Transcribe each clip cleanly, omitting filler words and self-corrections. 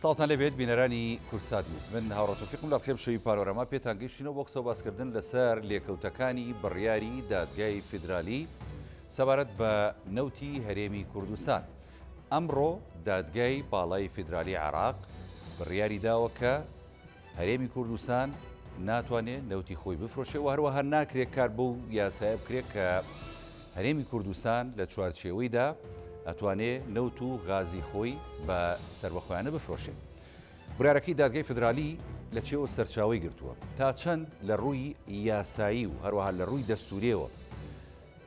ساڵتان لەبێت بینەرانی کورسات نیوز من هاوڕەتۆفیقم لە خێم شەوی پانۆرەما پێتان گەیشتینەوە بۆ قسە و باسکردن لەسەر لێکەوتەکانی بڕیاری دادگای فیدرالی سەبارەت بە نەوتی هەرێمی کوردستان. ئەمڕۆ دادگای باڵای فیدرالی عێراق بڕیاری داوە کە هەرێمی کوردستان ناتوانێت نەوتی خۆی بفرۆشێ و هەروەها ناکرێت کار بەو یاسایە بکرێت کە هەرێمی کوردستان لە چوارچێوەیدا ئەتوانێت نەوت و غازی خۆی بە سەربەخۆیانە بفرۆشێت. بڕیارەکەی دادگای فیدرالی لە چێوە سەرچاوی گرتووە تا چەند لە ڕووی یاسایی و هەروەها لە ڕووی دەستوریەوە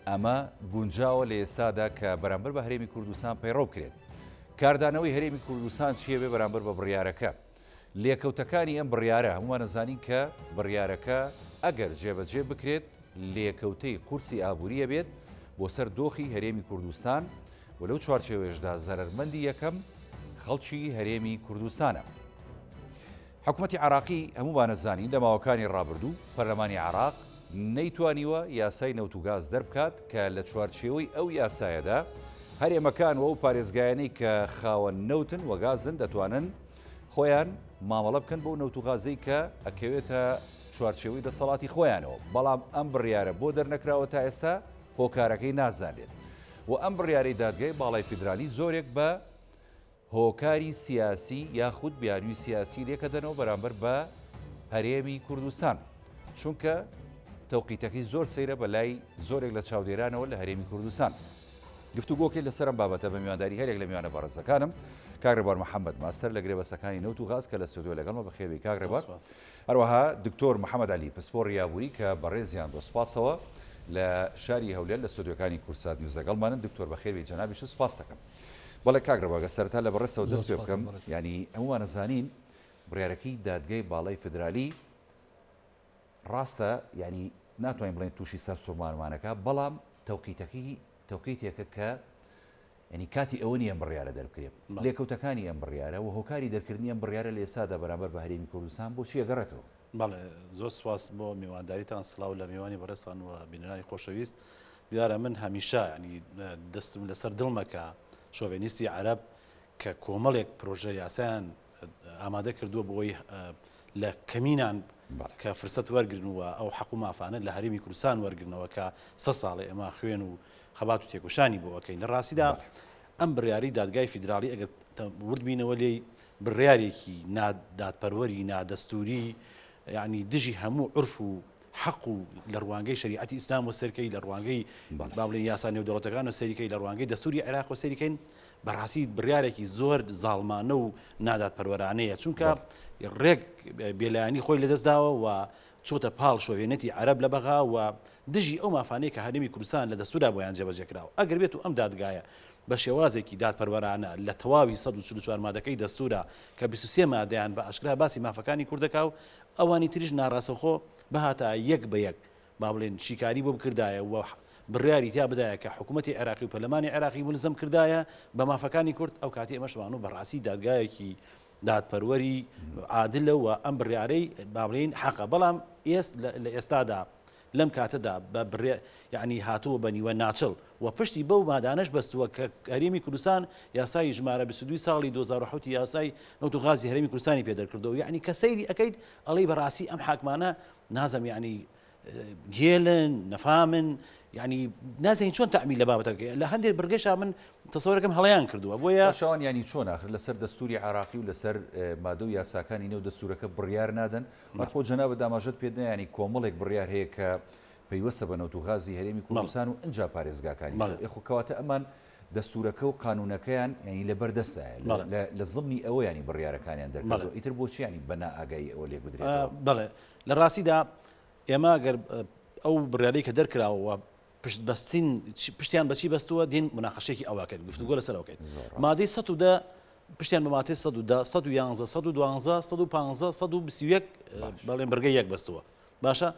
ئەمە گونجاوە لە ئێستادا کە بەرامبەر بە هەرێمی کوردستان پەیڕۆ بکرێت. کاردانەوەی هەرێمی کوردستان چیە بێ بەرامبەر بە بڕیارەکە؟ لێکەوتەکانی ئەم بڕیارە هەمومان نەزانین کە بڕیارەکە ئەگەر جێبەجێ بکرێت لێکەوتەی قورسی ئابووریە بێت بۆ سەر دۆخی هەرێمی کوردستان و لەو چوارچێوەیەشدا زەرەرمەندی یەکەم خەڵکی هەرێمی کوردستانە. حکوومەتی عێراقی هەمومان نەزانین لە ماوەکانی ڕابردوو پەرلەمانی عێراق نەیتوانیوە یاسای نەوت و گاز دەربکات کە لە چوارچێوەی ئەو یاسایەدا هەرێمەکان و ئەو پارێزگایانەی کە خاوەن نەوتن و گازن دەتوانن خۆیان مامەڵە بکەن بۆ نەوت و غازەی کە ئەکەوێتە چوارچێوەی دەسەڵاتی خۆیانەوە. بەڵام ئەم بڕیارە بۆ دەرنەکراوە تا ئێستا هۆکارەکەی نازانێت و ئەم بڕیارەی دادگای باڵای فیدرالی زۆرێک بە هۆکاری سیاسی یاخود بیانووی سیاسی لێکەدەنەوە بەرامبەر بە هەرێمی کوردستان، چونکە تەوقیتەکەی زۆر سەیرە بە لای زۆرێک لە چاودێرانەوە لە هەرێمی کوردستان. گفتوگۆکێک لەسەر ئەم بابەتە بە میوانداری هەرێک لە میوانە بەڕێزەکانم کاکڕێبار محەممەد ماستەر لە گرێبەسەکانی نەوت و غاز کە لە ستودیۆ لەگەڵمە بەخێوی کاکڕێبار، هەروەها دکتۆر محەممەد عەلی پسپۆڕ یابووری کە بەڕێزیان دۆسپاسەوە لە شاری هەولێر لە ستودیۆکانی کورسات نیوز لەگەڵمانن. دکتۆر بەخێوی جەنابیش سوپاس دەکەم. بەڵێ کاکڕێبار سەرەتا لە بەڕێزەوە دەست پێ بکەم، ینی هەمووان نەزانین بڕیارەکەی دادگای باڵای فیدرالی ڕاستە ینی ناتوانین بڵێن تووشی سەر سوورمانمانەکە، بەڵام تەوقیتێکە کە ینی کاتی ئەوە نیە ئەم بڕیارە دەربکرێت. لێکەوتەکانی ئەم بڕیارە و هۆکاری دەرکردنی ئەم بڕیارە لە ئێستادا بەرامبەر بە هەرێمی کوردستان بۆچی ئەگەڕێتەوە؟ بەڵێ زۆر سواس بۆ میوانداریتان، سڵاو لە میوانی بەڕێستان و بینەرانی خۆشەویست. دیارە من هەمیشە ینی دەستم لەسەر دڵمەکە شۆڤێنیستی عەرەب کە کۆمەڵێک پرۆژە یاسایان ئامادە کردووە بۆی لە کەمینان کە فرسەت وەرگرنەوە ئەو حەق و مافانە لە هەرێمی کوردستان وەرگرنەوە کە 100 ساڵی ئەمە خوێن و خەبات و تێکۆشانی بۆ ئەەکەین. لە ڕاستیدا ئەم بڕیاری دادگای فیدرالی ئەگەر وردبینەوە لێی بڕیارێکی نادادپەروەری نادەستوری یعنی دژی هەموو عرف و حەق و لە ڕوانگەی شریعەتی ئیسلام و سەرکەی لە ڕوانگەی با بڵێن یاسا نێودەوڵەتەکان و سەریکەی لە ڕوانگەی دەستوری عێراق و سەریکەین بەڕاستی بڕیارێکی زۆر زاڵمانە و نادادپەروەرانەیە، چونکە ڕێک بێلایانی خۆی لەدەستداوە و چۆتە پاڵ شۆڤێنەتی عەرەب لە بەغا و دژی ئەو مافانەیە کە هەرێمی کوردستان لە دەستوردا بۆیان جێبەجێکراوە. ئەگەر بێت و ئەم دادگایە بە شێوازێکی دادپەروەرانە لە تەواوی 144 مادەکەی دەستورە کە 23 مادەیان بە ئاشکرا باسی مافەکانی کوردەکە و ئەوانی تریش ناڕاستەوخۆ بەهاتە یەک بە یەک با بڵێن شیکاری بۆ بکردایە و بڕیاری تا بدایە کە حکوومەتی عێراقی و پەرلەمانی عێراقی ملزم کردایە بە مافەکانی کورد، ئەو کاتی ئەمەشمان و بەڕاستی دادگایەکی دادپەروەری عادلە و ئەم بڕیارەی با بڵێن حەقە. بەڵام لە ئێستادا لەم کاتەدا بە یعنی هاتووە بە نیوە ناچڵ و پشتی بەو مادانەش بەستووە کە هەرێمی کوردستان یاسای ژمارە 22 ساڵی 2007 یاسای نەوت و غازی هەرێمی کوردستانی پێدەرکردەوە. یعنی کە سەیری ئەەکەیت ئەڵەی بەڕاستی ئەم حاکمانە نازم یعنی گێلن نەفامن، ینی نازانین چۆن تەعمیل لە بابەتەکە لە هەندێک بڕگەشا من تەسەوەرەکەم هەڵەیان کردووە بۆیە شەوان ینی چۆن ئاخر لەسەر دەستوری عێراقی و لەسەر مادە و یاساکانی نێو دەستورەکە بڕیار نادەن. مەرخۆ جەنابە داماژەت پێدە ینی کۆمەڵێک بڕیار هەیە کە پەیوەستە بە نەوت و غازی هەرێمی کوردستان و ئەنجا پارێزگاکانی خۆکەواتە ئەمان دەستورەکە و قانونەکەیان ینی لەبەردەستە لە زمنی ئەوە ینی بڕیارەکانیان دەرکردەوە. ئیتر بۆچی ینی بە نائاگایی ئەوە لێ بدرێتەوە؟ بەڵێ لە ڕاستیدا ئێمە گەر ئەو بڕیارەی کە دەرکراوە پشتیان بەچی بەستووە دین مناقەشێکی ئەوواکەن گفتوگۆ لەسەرەوەکەین. مادەی 110 پشتیان بە مادەی 110 111 112 115 121 بەڵێن بڕگەی یەک بەستووە. باشە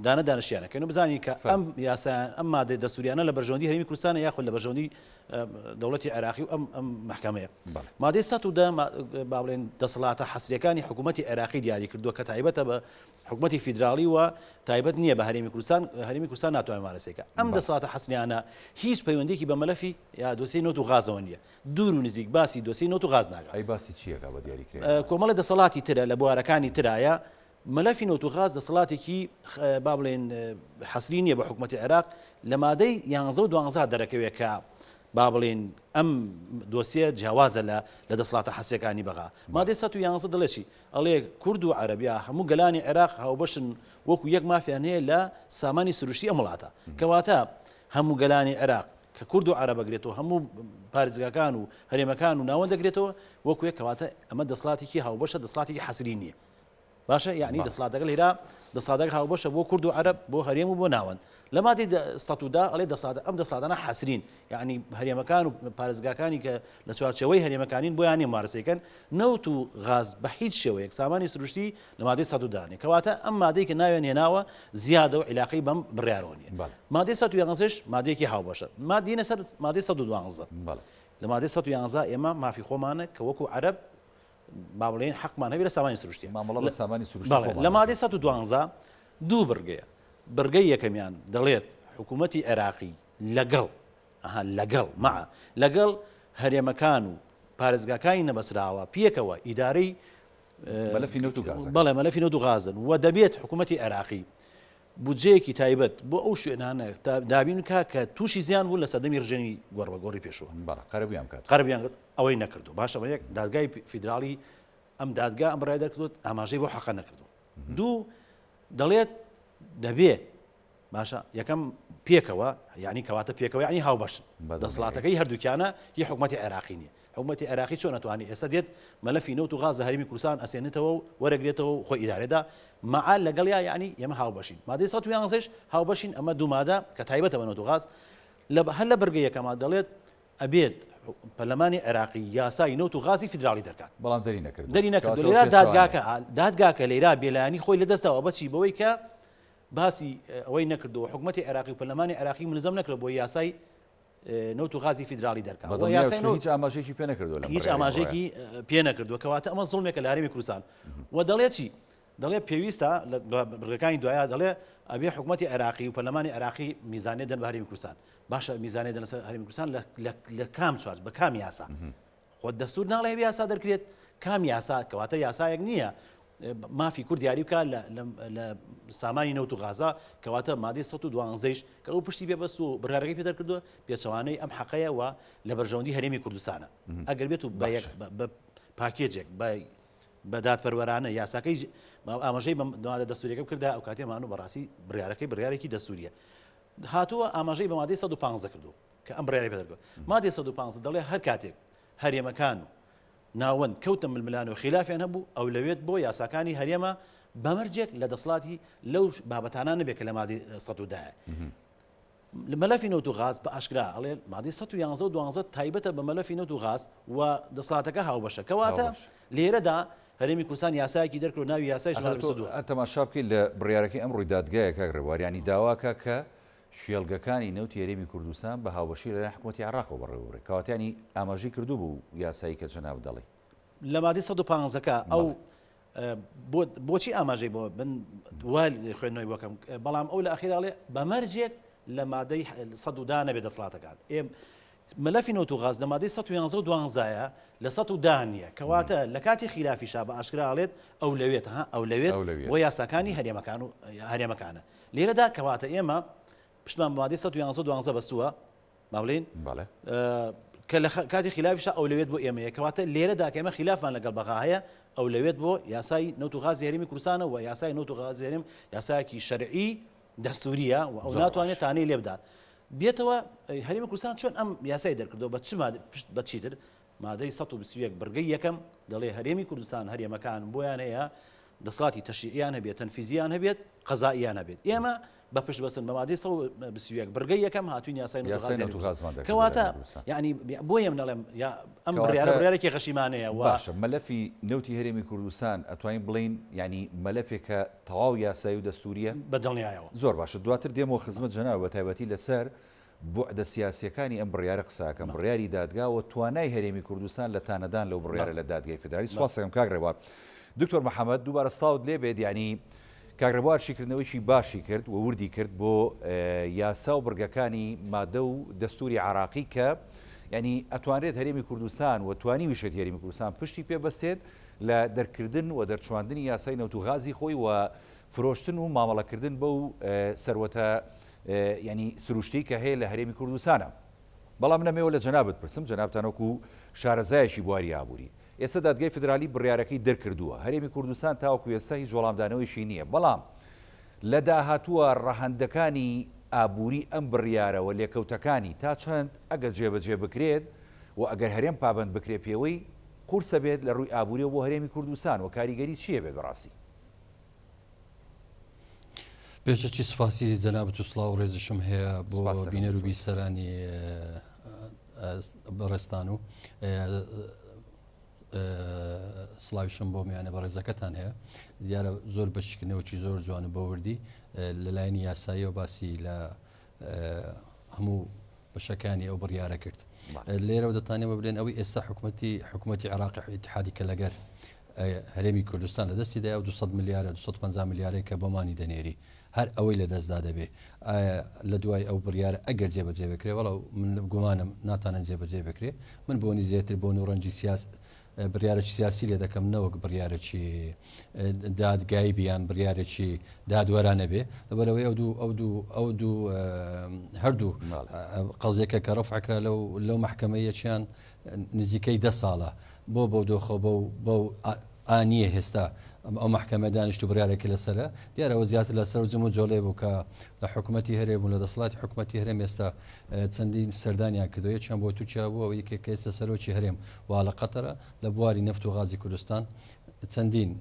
دانەشیانەکەن و بزانین کە ئەم یاسایان ئەم مادەی دەستوریانە لە بەرژەوەندی هەرێمی کوردستانە یاخود لە بەرژەوەندی دەوڵەتی عێراقی و ئەم محکەمەیە. مادەی 110 با بڵێن دەسەڵاتە حەسریەکانی حکوومەتی عێراقی دیاری کردووە کە تایبەتە بە حکوومەتی فیدراڵی و تایبەت نییە بە هەرێمی کوردستان ناتوانێت مارەسەیکە. ئەم دەسەڵاتە حەسریانە هیچ پەیوەندێکی بە مەلەفی یا دۆسیەی نۆت و غازەوە نییە. دوور و نزیک باسی دۆسیەی نۆت و غاز ناکات. ئەی باسی چیەکە بە دیاریکرێت؟ کۆمەڵە دەسەڵاتی ترە لە بوارەکانی ترایە مەلەفی نۆت و غاز دەسەڵاتێکی با بڵێن حەسری نییە بە حکوومەتی عێراق لە مادەی 11 و 12 دەرەکەوێت کە با بڵێن ئەم دۆسیە جیاوازە لە دەسەڵاتە حەسریەکانی بەغا. مادەی 111 دەڵێ چی؟ ئەڵێ کورد و عەرەبیا هەموو گەلانی عێراق هاوبەشن وەکو یەک مافیان هەیە لە سامانی سروشتی ئەم وڵاتە. کەواتە هەموو گەلانی عێراق کە کورد و عەرەب ئەگرێتەوە هەموو پارێزگاکان و هەرێمەکان و ناوەند دەگرێتەوە وەکو یەک. کەواتە ئەمە دەسەڵاتێکی هاوبەشە، دەسەڵاتێکی حەسری نییە. باشە یعنی دەسەڵاتەکە لێرە دەسەڵاتێک هاوبەشە بۆ کورد و عەرەب بۆ هەرێم و بۆ ناوەند. لە مادەی 110 ئەڵێ ئەم دەسەڵاتانە حەسرین، یعنی هەرێمەکان و پارێزگاکانی کە لە چوارچەوەی هەرێمەکانین بۆیان نیە مارەسەکەن نەوت و غاز بە هیچ شێوەیەک سامانی سروشتی لە مادەی 110 کەواتە ئەم مادەی کە ناوێن هێناوە زیادە و عیلاقەی بەم بڕیارەوە نیە. مادەی 111 مادەیەکی هاوبەشە. مادەی سەر مادەی 112 لە مادەی 111 ئێمە مافی خۆمانە کە وەکو عەرەب با بڵێن حەقمان هەبێت لە سامانی سروشتی. مامەڵە لە سامانی سروشتی لە مادەی 112 دوو بڕگەیە. بڕگەی یەکەمیان دەڵێت حکوومەتی عێراقی لەگەڵ هەرێمەکان و پارێزگاکانی نەبەسراوە پێکەوە ئیدارەی مەلەفی نەوت و غازن. بەڵێ مەلەفی نەوت و غازن و دەبێت حکوومەتی عێراقی بودجەیەکی تایبەت بۆ ئەو شوێنانە دابین کە تووشی زیان بوو لە سەردەمی ڕژێنی گۆڕبەگۆڕی پێشوە. قەرەبیان کرد ئەوەی نەکردو. باشە بە یەک دادگای فیدراڵی ئەم دادگا ئەم ڕای دەکردوت ئاماژەی بۆ حەقە نەکردو. دوو دەڵێت دەبێ باشە یەکەم پێکەوە یعنی کەواتە پێکەوە یعنی هاوبەشن دەسەڵاتەکەی هەردووکیانە هی حکوومەتی عێراقی نیە. حکوومەتی عێراقی چۆن ناتوانێت ئێستا دێت مەلەفی نەوت و غاز هەرێمی کوردستان ئەسێنێتەوە و وەرەگرێتەوە و خۆی ئیدارەدا مەعال لەگەڵیا یعنی ئێمە هاوبەشین. مادەی 111 هاوبەشین. ئەمە دوو مادە کە تایبەتە بە نەوت و غاز هەر لە بەرگەی یەکەما دەڵێت ئەبێت پەرلەمانی عێراقی یاسای نەوت و غازی فیدراڵی دەرکات. بەڵام دەری نەکردو. لێرە دادگاکە لێرا بێلایانی خۆی لەدەستەوە بەچی بەوەی کە باسی ئەوەی نەکردەوە حکوومەتی عێراقی و پەرلەمانی عێراقی ملزم نەکرد بۆ یاسای نەوت و غازی فیدراڵی دەرکات. هیچ ئاماژێکی پێ نەکردووە، هیچ ئاماژێکی پێ نەکردووە. کەواتە ئەمە زوڵمێکە لە هەرێمی کوردستان و دەڵێت چی؟ دەڵێ پێویستە لە بڕگەکانی دوایە دەڵێ ئەبێ حکوومەتی عێراقی و پەرلەمانی عێراقی میزانێ دەن بە هەرێمی کوردستان. باشە میزانێ دەن لەسەر هەرێمی کوردستان لە کام چوار بە کام یاسا؟ خۆ دەستور ناڵێ هەبێ یاسا دەرکرێت کام یاسا؟ کەواتە یاسایەک نییە مافی کورد دیاری بکە لە سامانی نەوت و غازا. کەواتە مادەی 112 کە ئەو پشتی پێبەست و بڕارەکەی پێدەر کردووە پێچەوانەی ئەم حەقەیە و لە بەرژەوەندی هەرێمی کوردستانە. ئەگەر بێت و بە پاکێجێک بە دادپەروەرانە یاساکەی ئاماژەی بەمادە دەستوریەکە بکردا ئەو کاتێ مانوو بەڕاستی بڕیارەکەی دەستوریە. هاتووە ئاماژەی بە مادەی 115 کردو کە ئەم بڕیارەی پێدەر. مادەی 115 دەڵێ هەر کاتێک هەرێمەکان ناوەند کەوتە ململان و خلافیان هەبوو ئەو لەوێت بۆ یاساکانی هەرێمە بەمەرجێک لە دەسەڵاتی لەو بابەتانە نەبێت کە لە مادەی 110 مەلەفی نەوت و غاز بە ئاشکرا ئەڵێ مادەی 111 و 12 تایبەتە بە مەلەفی نەوت و غاز و دەسەڵاتەکە هاوبەشە. کەواتە لێرەدا هەرێمی کوردستان یاسایەکی دەرکرد ناوی یاسای تەماشا بکەیت لە بڕیارەکەی ئەم ڕووی دادگایە کاگڕێواریانی داواکە کە شێڵگەکانی نەوتی هەرێمی کوردستان بە هاوبەشی لە حکوومەتی عێراقەوە بەڕێوەبرێت. کەواتیانی ئاماژەی کردو بوو یاسایی کە جەناب دەڵێ لە مادەی 115 ئەو بۆچی ئاماژەی بۆ بن وال خوێندنەوەی بۆکەم بەڵام ئەو لە ئەخیراڵێ بەمەرجێک لە مادەی 110 نەبێت دەسەڵاتەکان. مەلەفی نەوت و غاز لە مادەی 111 و 12 لە 110 نیە. کەواتە لە کاتی خلافیشا بە ئاشکراڵێت ئەو لەوێت بۆ یاساکانی هەرێمەکانە. لێرەدا کەواتە ئێمە پشتمان بە مادەی 111 و 12 بەستووە ماڵێن کە لە کاتی خلافیشا ئەو لەوێت بۆ ئێمەیە. کەواتە لێرەدا کە ئێمە خلافمان لەگەڵ بەغا هەیە ئەو لەوێت بۆ یاسای نەوت و غازی هەرێمی کوردستانە و یاسای نەوت و غازی هەرێم یاسایەکی شەرعی دەستوریە و ئەو ناتوانێت تانەی لێ بدات. دێتەوە هەرێمی کوردستان چۆن ئەم یاسای دەرکردەوە بە چیتر مادەی 121 بڕگەی یەکەم دەڵێ هەرێمی کوردستان هەرێمەکان بۆیان هەیە دەسەڵاتی تەشریعیان هەبێت تەنفیزیان هەبێت قەزائیان هەبێت. ئێمە بە پشت بەسن بە مادەی 121 بڕگەی یەکەم هاتوین یاسای نەوتوغازمان کەواتە ینی بۆیە منەڵێم ئەم بڕیارێکی غەشیمانەیە باشە مەلەفی نەوتی هەرێمی کوردستان ئەتوانین بڵین ینی مەلەفێکە تەواو یاسایی و دەستوریە بەدڵنیایەوە زۆر باشە دواتر دێمەوە خزمەت جەناب بە تایبەتی لەسەر بوعدە سیاسیەکانی ئەم بڕیارە قساکەم بڕیاری دادگاوە توانای هەرێمی کوردستان لە تانەدان لەو بڕیارە لە دادگای فدرالی سوپاسەکەم کاگڕێوە دکتۆر محەممەد دووبارە ستاوت لێ بێت ینی کاگڕێوار شیکردنەوەیکی باشی کرد و وردی کرد بۆ یاسا و بڕگەکانی مادە و دەستوری عراقی کە ینی ئەتوانرێت هەرێمی کوردستان و توانی ویشێت هەرێمی کوردستان پشتی پێبەستێت لە دەرکردن و دەرچواندنی یاسای نەوتوغازی خۆی و فرۆشتن و مامەڵەکردن بەو سەروەتە ینی سروشتی کە هەیە لە هەرێمی کوردستانە بەڵام نەمەوە لە جەنابەت پرسم جەنابتانەکو شارەزایەکی بواری ئابووری ئێستا دادگای فدرالی بڕیارەکەی دەرکردووە هەرێمی کوردستان تاوەکو ئێستا هیچ وەڵامدانەوەیشی نییە بەڵام لە داهاتووە ڕەهەندەکانی ئابووری ئەم بڕیارەوە لێکەوتەکانی تا چەند ئەگەر جێبەجێ بکرێت و ئەگەر هەرێم پابند بکرێ پێوەی قورسە بێت لە ڕووی ئابووری بۆ هەرێمی کوردستان و کاریگەری چییە بێ بەڕاستی پێشەکی سپاسی جەنابەت و سڵاو و ڕێزشم هەیە بۆ بینەر و بیسەرانی بەڕێستان و سڵاویشم بۆ میانە بە ڕێزەکەتان هەیە دیارە زۆر بەشکردنەوەی زۆر جوانە بە وردی لەلایەنی یاسایی و باسی لە هەموو بەشەکانی ئەو بڕیارە کرد لێرە دەتانێمە بڵێن ئەوەی ئێستا حکوومەتی عراقی اتحادی کە لەگەر هەرێمی کوردستان لە دەستی دای و 200 میلیارە 250 میلیارێک کە بۆمانی دەنێری هەر ئەوەی لە دەستدا دەبێ لە دوای ئەو بڕیارە ئەگەر جێبەجێ بکرێ وەڵە من گومانم ناتانە جێبەجێ بکرێ من بۆنی زیاتر بۆ نوڕەنجی بڕیارێکی سیاسی لێ دەکەم نەوەک بڕیارێکی دادگایی بیان بڕیارێکی دادوەرانە بێ لەبەرەوەی ئەو دوو هەردوو قەزێکە کە ڕەفعکرا لەو محکەمەیەکیان نزیکەی 10 ساڵە بۆ دۆخە بۆ ئانیە هێستا ئەو محکەمە دانیشت و بڕیارێکی لەسەرە دیارەوە زیاتر لەسەر و جم و جۆڵێ بوو کە لە حکوومەتی هەرێم و لە دەسەڵاتی حکوومەتی هەرێم ئێستا چەندین سەردانیان کردوە چیان بۆ تووچیا بوو ئەوەی کە ئێستا سەرۆکی هەرێم وا لە قەتەرە لە بواری نەفت و غازی کوردستان چەندین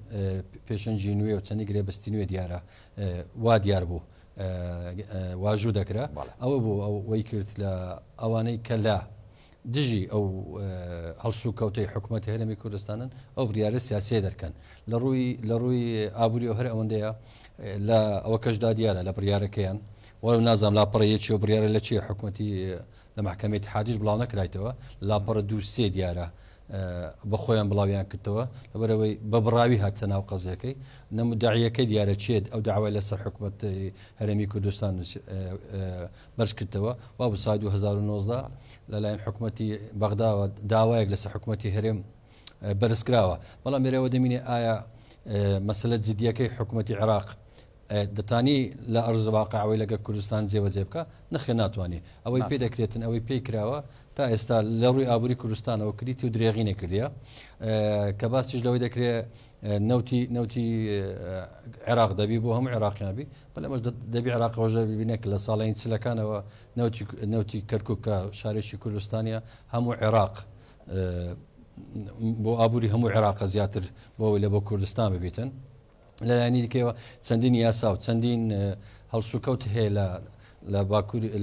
پێشەنجی نوێ و چەندی گرێبەستی نوێ دیارە وا دیار بوو واژوو دەکرا ئەوە بوو ئەوەی کرد لە ئەوانەی کە لە دژی ئەو هەڵسو کەوتەی حکوومەتی هەرێمی کوردستانن ئەو بڕیارە سیاسی دەکەن لە ڕووی ئابووری و هەر ئەوەندەیە لە ئەوە کەشدا دیارە لە بڕیارەکەیان وەرە نازانام لاپەڕەیەکی و بڕیارە لە چی حکوومەتی لە محکەمەی اتحادیش بڵاو نەکرایتەوە لاپەڕە 2 دیارە بە خۆیان بڵاویان کردەوە لەبەرەوەی بە بڕاوی هاتە ناو قەزیەکەی نەموداعیەکەی دیارە چێت ئەو داوای لەسەر حکوومەتی هەرێمی کوردستان بەرز کردەوە وا بە سای 2019 لەلایەن حکوومەتی بەغداوە داوایەک لەسەر حکوومەتی هەرێم بەرزکراوە بەڵام مێرەوە دەمینێ ئایا مەسەلە جدیەکەی حکوومەتی عێراق دەتانی لە ئەرز واقعەوەی لەگەڵ کوردستان جێبەجێ بکە نەخێ ناتوانێت ئەوەی پێ دەکرێتن ئەوەی پێی کراوە تا ئێستا لە ڕووی ئابووری کوردستانەوە کریتی و درێغی نەکردە کە باسیش لەوەی دەکرێت نەوتی عێراق دەبی بۆ هەموو عێراقیانبی بەڵێمەش دەبی عێراق ڕۆژە ببینێک لە ساڵین چلەکانەوە نەوتی کەرکووک کە شارێکی کوردستانیە هەموو عێراق بۆ ئابووری هەموو عێراقە زیاتر بۆەوەی لە بۆ کوردستان ببیتن لەلایەنی دیکەوە چەندین یاسا و چەندین هەڵسوکەوت هەیە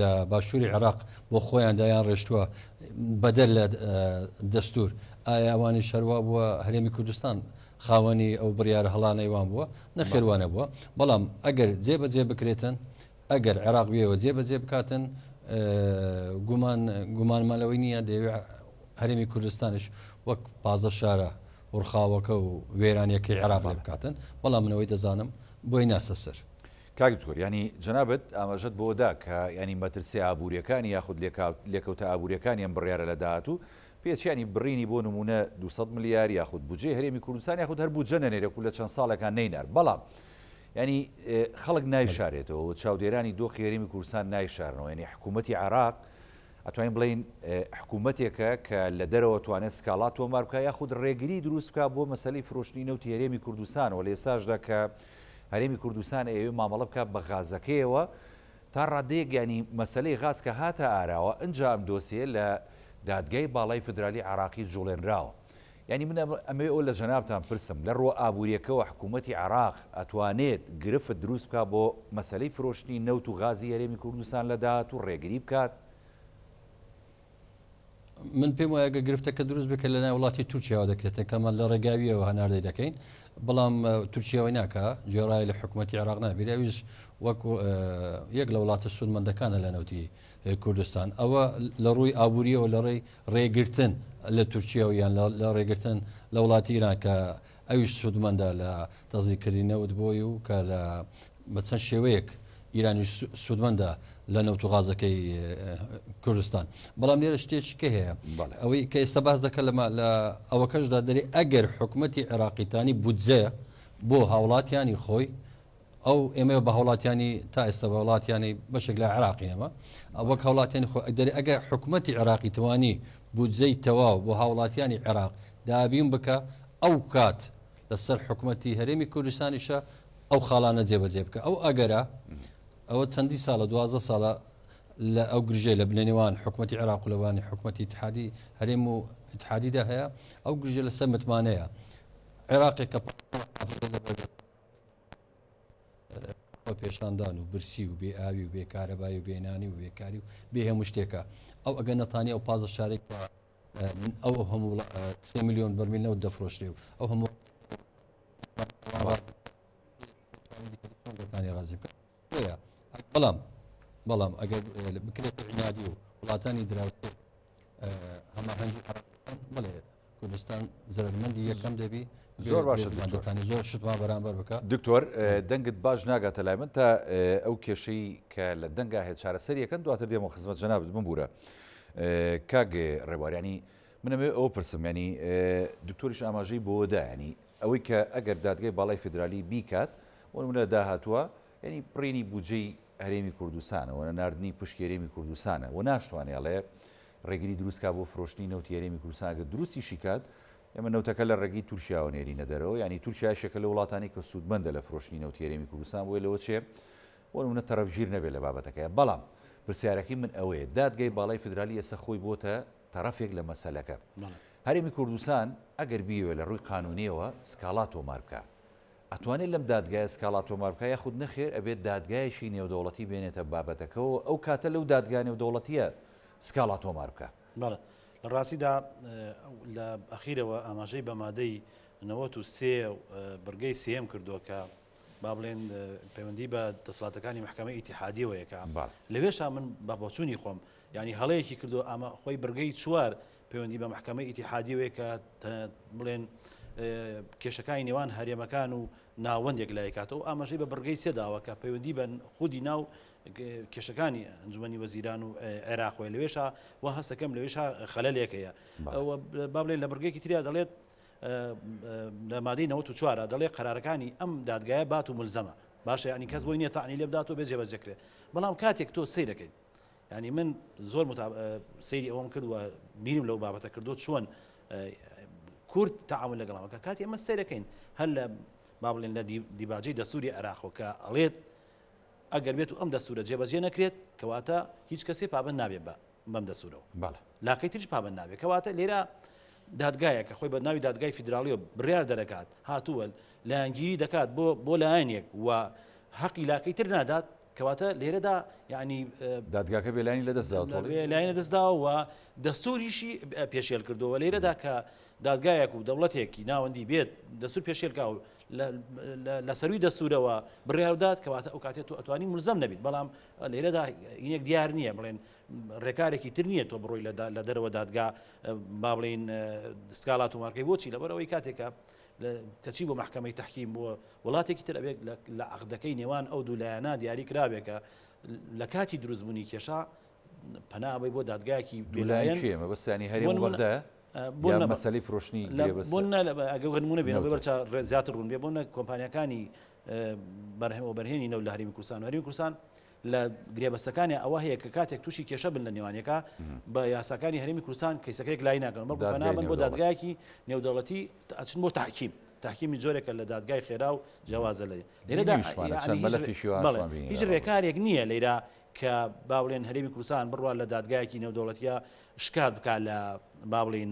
لە باشووری عێراق بۆ خۆیان دایان ڕێشتووە بەدەر لە دەستور ئایا ئەوانی شەروا بووە هەرێمی کوردستان خاوەنی ئەو بڕیارە هەڵانەیوان بووە نەخێوانە بووە بەڵام ئەگەر جێبەجێ بکرێتن ئەگەر عێراق بێەوە جێبەجێ بکاتن گومانمانەوەی نییە دەیەوێت هەرێمی کوردستانش وەک پازە شارە ڕخاوەکە و وێرانیەکەی عێراق لێ بکاتن بەڵام منەوەی دەزانم بۆی ناسە سەر کاکتۆر ینی جەنابەت ئاماژەت بۆدا کە ینی مەترسی ئابوووریەکانی یاخود لێکەوتە ئابوووریەکانی ئەم بڕیارە لە داهاتوو پێچیانی بڕینی بۆ نمونە 200 میلیار یاخود بودجێ هەرێمی کوردستان یاخود هەر بودجە نەنێرێک و لە چەند ساڵێکان نەینار بەڵام ینی خەڵک نایشارێتەوە چاودێرانی دۆخی هەرێمی کوردستان نایشارنەوە ینی حکوومەتی عێراق ئەتوانین بڵین حکوومەتێکە کە لە دەرەوە توانێت سکاڵات تۆمار بکە یاخود ڕێگری دروست بکە بۆ مەسەلەی فرۆشتنی نەوتی هەرێمی کوردستانەوە لە ئێستاشدا کە هەرێمی کوردستان ئێوێ مامەڵە بکە بە غازەکەیەوە تا ڕادەیەک ینی مەسلەی غاز کە هاتە ئاراوە ئەنجام دۆسیە لە دادگای باڵای فدرالی عراقی جوڵێنراوە ینی من ئەمێ ئەو لە جەنابتان پرسم لە ڕۆ ئابوووریەکەەوە حکوومەتی عراق ئەتوانێت گرفت دروست بکات بۆ مەسلەی فرۆشتنی نەوت و غازی هەرێمی کوردستان لەدات و ڕێگری بکات من پێم وایە گرفتەکە دروست بکە لە ناو وڵاتی تورکیاوە دەکرێتە کەمە لە ڕێگاویەوە هەناردەی دەکەین بەڵام تورکیاوەی ناکە جێڕای لە حکوومەتی عراق نابێت ئەویش وەک یەک لە وڵاتە سودمەندەکانە لە نەوتی کوردستان ئەوە لە ڕووی ئابوووریەوە لە ڕێی ڕێگرتن لە تورکیاوە یان لە ڕێگرتن لە وڵاتی ایران کە ئەویش سودمەندە لە تەزیکردی نەوت بۆی و کە لە بەچەند شێوەیەک ئیرانی سودمەندە لە نەوت و غازەکەی کوردستان بەڵام لێرە شتێکی هەیە ئەوەی کە ئێستا باز دەکە لە ئەوەکەشدا دەرێ ئەگەر حکوومەتی عێراقیتانی بودجێ بۆ هاوڵاتیانی خۆی ئەو ئێمە بە هاوڵاتیانی تا ئێستا بە وڵاتیانی بەشێک لە عێراقینەوە وەک هاوڵاتیانی خۆ دەرێ ئەگەر حکوومەتی عێراقی توانی بودجەی تەواو بۆ هاوڵاتیانی عێراق دابین بکە ئەو کات لەسەر حکوومەتی هەرێمی کوردستانیشە ئەو خاڵانە جێبەجێ بکە ئەو ئەگەرە ئەوە چەندی ساڵە 12 ساڵە لە ئەو گرژەی لە بنێنێوان حکوومەتی عێراق و لەوانی حکوومەتی اتحادی هەرێم و اتحادیدا هەیە ئەو گرژە لەسەر متمانەیە عێراقێک کە پێشاندان و برسی و بێ ئاوی و بێ کارەبایی و بێنانی و بێکاری و بێ هەموو شتێکە ئەو ئەگەر نەتانی ئەو 15 شارێک ئەو هەموو 3 میلیۆن بەرمیل نەوت دەفرۆشتێ و ئەو هەموو ڕازی بکە بەڵام ئەگەر بکرێت عنادی و وڵاتانی دراوسێ هەمە هەنگی بڵێ کوردستان زەرمەندی یەکەم دەبی زۆر باشە زۆر شتمان بەرامبەر بکە دکتۆر دەنگت باش ناگاتە لای من تا ئەو کێشەی کە لە دەنگا هێت چارەسەر یەکەن دواتر دێمە خزمەت جەنابەت بمبورە کاگێ ڕێبوارانی منەمێ ئەو پرسم ینی دکتۆریش ئاماژەی بۆدا ینی ئەوەی کە ئەگەر دادگای باڵای فیدرالی بیکات ومنە داهاتووە ینی پڕینی بودجەی هەرێمی کوردستانە وە ناردنی پشکی هەرێمی کوردستانە و ناشتوانێڵێ ڕێگری دروستکا بۆ فرۆشتنی نەوتی هەرێمی کوردستانگە دروستی شیکات ئێمە نەوتەکە لە ڕێگی تورکیاوە نێرینە دەرەوە ینی تورکیا شێکە لە وڵاتانی کە سوودمەندە لە فرۆشتنی نەوتی هەرێمی کوردستان بۆی لەوە چێ وەنمونە تەرەفگیر نەبێت لە بابەتەکەی بەڵام پرسیارەکەی من ئەوەیە دادگای باڵای فیدرالی ئێستا خۆی بۆتە تەرەفێک لە مەسەلەکە هەرێمی کوردستان ئەگەر بیوێ لە ڕووی قانونیەوە سکاڵا تۆمار بکە ئەتوانێت لەم دادگای سکاڵا تۆمار بکە یاخود نەخێر ئەبێت دادگایشی نێودەوڵەتی بێنێتە بابەتەکەەوە ئەو کاتە لەو دادگای نێودەوڵەتیە سکاڵا تۆمار بکە لە ڕاستیدا لە ئەخیرەوە ئاماژەی بە مادەی 93 بەرگەی سێم کردووە کە با بڵێن پەیوەندی بە دەسەڵاتەکانی محکەمەی ئیتیحادیەوەیەکە لەوێشا من بە بۆچوونی خۆم ینی هەڵەیەکی کردو ئەمە خۆی بەرگەی چوار پەیوەندی بە محکەمەی ئیتیحادیەوەیە کە بڵێن کێشەکانی نێوان هەرێمەکان و ناوەندێک لایکاتەوە ئاماژەی بە بەرگەی سێداوە کە پەیوەندی بە خودی ناو کێشەکانی ئەنجومەنی وەزیران و عێراقوە لەوێشا و هەستەکەم لەوێشا خەلەلێکەیە ئەوە با بڵێن لە بەرگەیەکی تریا دەڵێت لە مادەی 94 دەڵێ قەرارەکانی ئەم دادگایە بات و ملزەمە باشە ینی کەس بۆی نییە تاعنی لێ بداتەوە بێ جێبەجێکرێت بەڵام کاتێک تۆ سەیر دەکەیت ینی من زۆر سەیری ئەوم کردووە بیرم لەو بابەتە کردو چۆن کورد تعامل لەگەڵامەکە کاتی ئەمە سەیر دەکەین هەر لە با بڵێن لە دیباجەی دەسووری عێراقەوە کە ئەڵێت ئەگەر بێت و ئەم دەسوورە جێبەجێ نەکرێت کەواتە هیچ کەسێ پابند نابێت بەم دەسوورەوە لاقەی تریش پابند نابێت کەواتە لێرە دادگایە کە خۆی بە ناوی دادگای فیدراالیەوە بڕیار دەرەکات هاتووە لایەنگیری دەکات بۆ لایەنێک و حەقی لاقەی تر نادات کەواتە لێرەدا یعنی دادگاکە بێلانی لایەنە دەستداوە و دەستوریشی پێشێل کردەوە لێرەدا کە دادگایەک و دەوڵەتێکی ناوەندی بێت دەستور پێشێلکا و لە سەروی دەستورەوە بڕیاردات کەواتە ئەو کاتێت و ئەتوانی ملزەم نەبیت بەڵام لێرەدا یەک دیار نییە بڵێن ڕێکارێکی تر نییە تۆ بڕۆی لە دەرەوە دادگا با بڵێن سکاڵات و مارکەی بۆچی لەبەرەوەی کاتێکە کەچی بۆ محکەمەی تەحکیم بۆ وڵاتێکی تر ئەبێت لە عەقدەکەی نێوان ئەو دوو لایەنە دیاری کرابێکە لە کاتی دروستبوونی کێشا پەنابەی بۆ دادگایەکی دوولایەن چێمە بەسانی هەرێم وەردە مەسەلەی فرۆشتنی ئەگەنمونە بێنەوە بەرچ زیاتر ڕوون بێ بۆنە کۆمپانیەکانی بەرهێنی نەو لە هەرێمی کوردستان و هەرێمی کوردستان لە گرێبەستەکانی ئەوە هەیە کە کاتێک تووشی کێشە بن لە نێوانیەکە بە یاساکانی هەرێمی کوردستان کەیسەکەیەک لای ناکەن بەڵکو پەنابن بۆ دادگایەکی نێودەوڵەتی ئەچن بۆ تحکیمی جۆرێکە لە دادگای خێرا و جیاوازە لێرەدا هیچ ڕێکارێک نییە لێرە کە باڵێن هەرێمی کوردستان بڕوا لە دادگایەکی نێودەوڵەتیە شکات بکات لە باڵین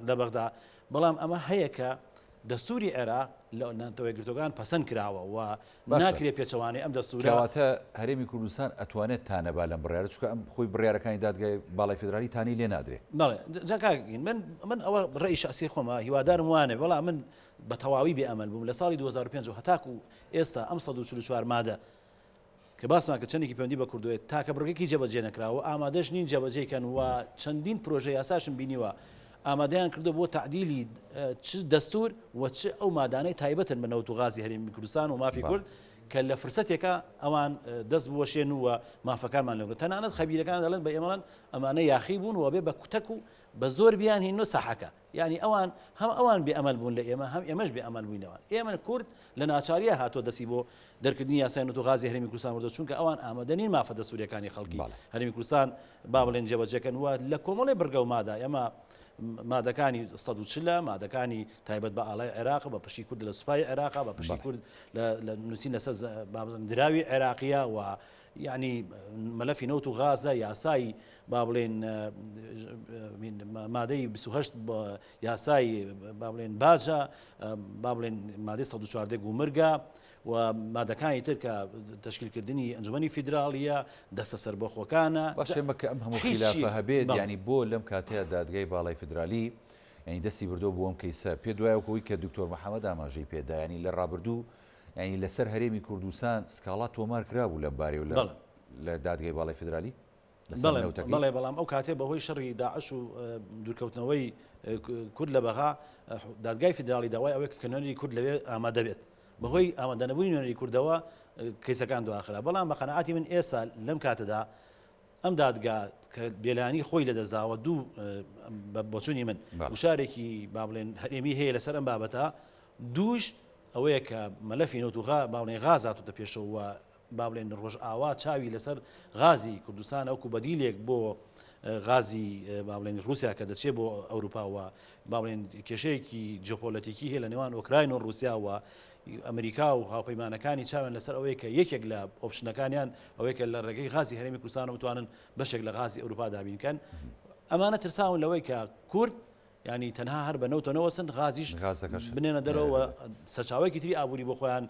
لە بەغدا بەڵام ئەمە هەیە کە دەستوری عێراق لە ناتەوەی گرتوەکان پەسەند کراوە و باشە. ناکرێت پێچەوانەی ئەم دەستورە کەواتە هەرێمی کوردستان ئەتوانێت تانەبا لەم بڕیارە چکە ئەم خۆی بڕیارەکانی دادگای باڵای فدرالی تانی لێ نادرێت. بەڵێ جاکاگین من ئەوە ڕێی شخصی خۆمە هیوادارم وانێ بەڵام من بە تەواوی بێئەمەل بووم لە ساڵی 2005 هەتاکو ئێستا ئەم 144 مادە کە باسمان کە چەندێکی پەیوەندی بە کوردوێت تاکە بڕێکی جێبەجێ نەکراوە ئامادەش نین جێبەجێکەن و چەندین پرۆژە یاساشم بینیوە ئامادەیان کردو بۆ تعدیلی چ دەستور و چ ئەو مادانەی تایبەتن بە نەوت و غازی هەرێمی کوردستان و مافی کورد کە لە فرسەتێکە ئەوان دەست بوەشێن و مافەکانمان لەگرن تەنانەت خەبیرەکان دەڵێن بە ئێمەڵەن ئەمانە یاخی بوون و بێ بە کوتەک و بە زۆر بیان هینۆ ساحەکە یعنی ئەوان هەم ئەوان بێئەمەل بوون لە ئێمە هەم ئێمەش بێئەمەل بووینەوە ئێمە کورد لە ناچاریە هاتۆ دەسی بۆ دەرکردنی یاسای نەوت و غازی هەرێمی کوردستان وردە چونکە ئەوان ئامادەنین مافە دەستوریەکانی خەڵکی هەرێمی کوردستان با بڵێن جێبەجێکەن وە لە کۆمەڵی بڕگە و مادا ئێمە مادەکانی 140 مادەکانی تایبەت بە ئاڵای عێراق بە پشتی کورد لە سوپای عێراق بە پشتی کورد لە نووسین لەسەر دراوی عێراقیە و یعنی مەلەفی نەوت و غازە یاسای با بڵێن مادەی 28 یاسای با بڵێن باجە با بڵێن مادەی 114 گومرگە و مادەکانی تر کە تشکیلکردنی ئەنجومەنی فیدراڵیە دەستە سەربەخۆکانە باشێمەکە ئەم هەموو خلافە هەبێت ینی بۆ لەم کاتەیە دادگای باڵای فدرالی ینی دەستی بردۆ بۆ ئەم کەیسە پێ دوایەوەی کە دکتۆر محەممەد ئاماژەی پێدا ینی لە ڕابردوو ینی لەسەر هەرێمی کوردستان سکاڵات تۆمار کرابوو لەم بارێ و لە دادگای باڵای فدرالی بەڵێ بەڵام ئەو کاتێ بەهۆی شەڕی داعش و دوورکەوتنەوەی کورد لە بەغا دادگای فدرالی داوای ئەوەی کە نوێنەری کورد لەوێ ئامادە بێت بەهۆی ئامادەنەبووی نوێنەری کوردەوە کەیسەکان دواخرا بەڵام بە قەنەعاتی من ئێستا لەم کاتەدا ئەم دادگا کە بێلانی خۆی لە دەستداوە دوو بۆچوونی من وشارێکی با بڵێن هەرێمی هەیە لەسەر ئەم بابەتە دووش ئەوەیە کە مەلەفی نەوت و باڵێن غازاتوتە پێشەوە با بڵێن ڕۆژ ئاوا چاوی لەسەر غازی کوردستان ئەوکو بەدیلێک بۆ غازی با بڵێن رووسیا کە دەچێت بۆ ئەوروپاوە با بڵێن کێشەیەکی جۆپۆلەتیکی هەیە لە نێوان ئۆکراین و رووسیا و ئەمریکا و هاوپەیمانەکانی چاوێن لەسەر ئەوەیە کە یەکێک لە ئۆپشنەکانیان ئەوەیە کە لە ڕێگەی غازی هەرێمی کوردستان بتوانن بەشێک لە غازی ئەوروپا دابینکەن ئەمانە ترساون لەوەی کە کورد ینی تەنها هەر بە نەوتەوەسن غازیش بنێنە دەرەوە سەرچاوێکی تری ئابووری بۆ خۆیان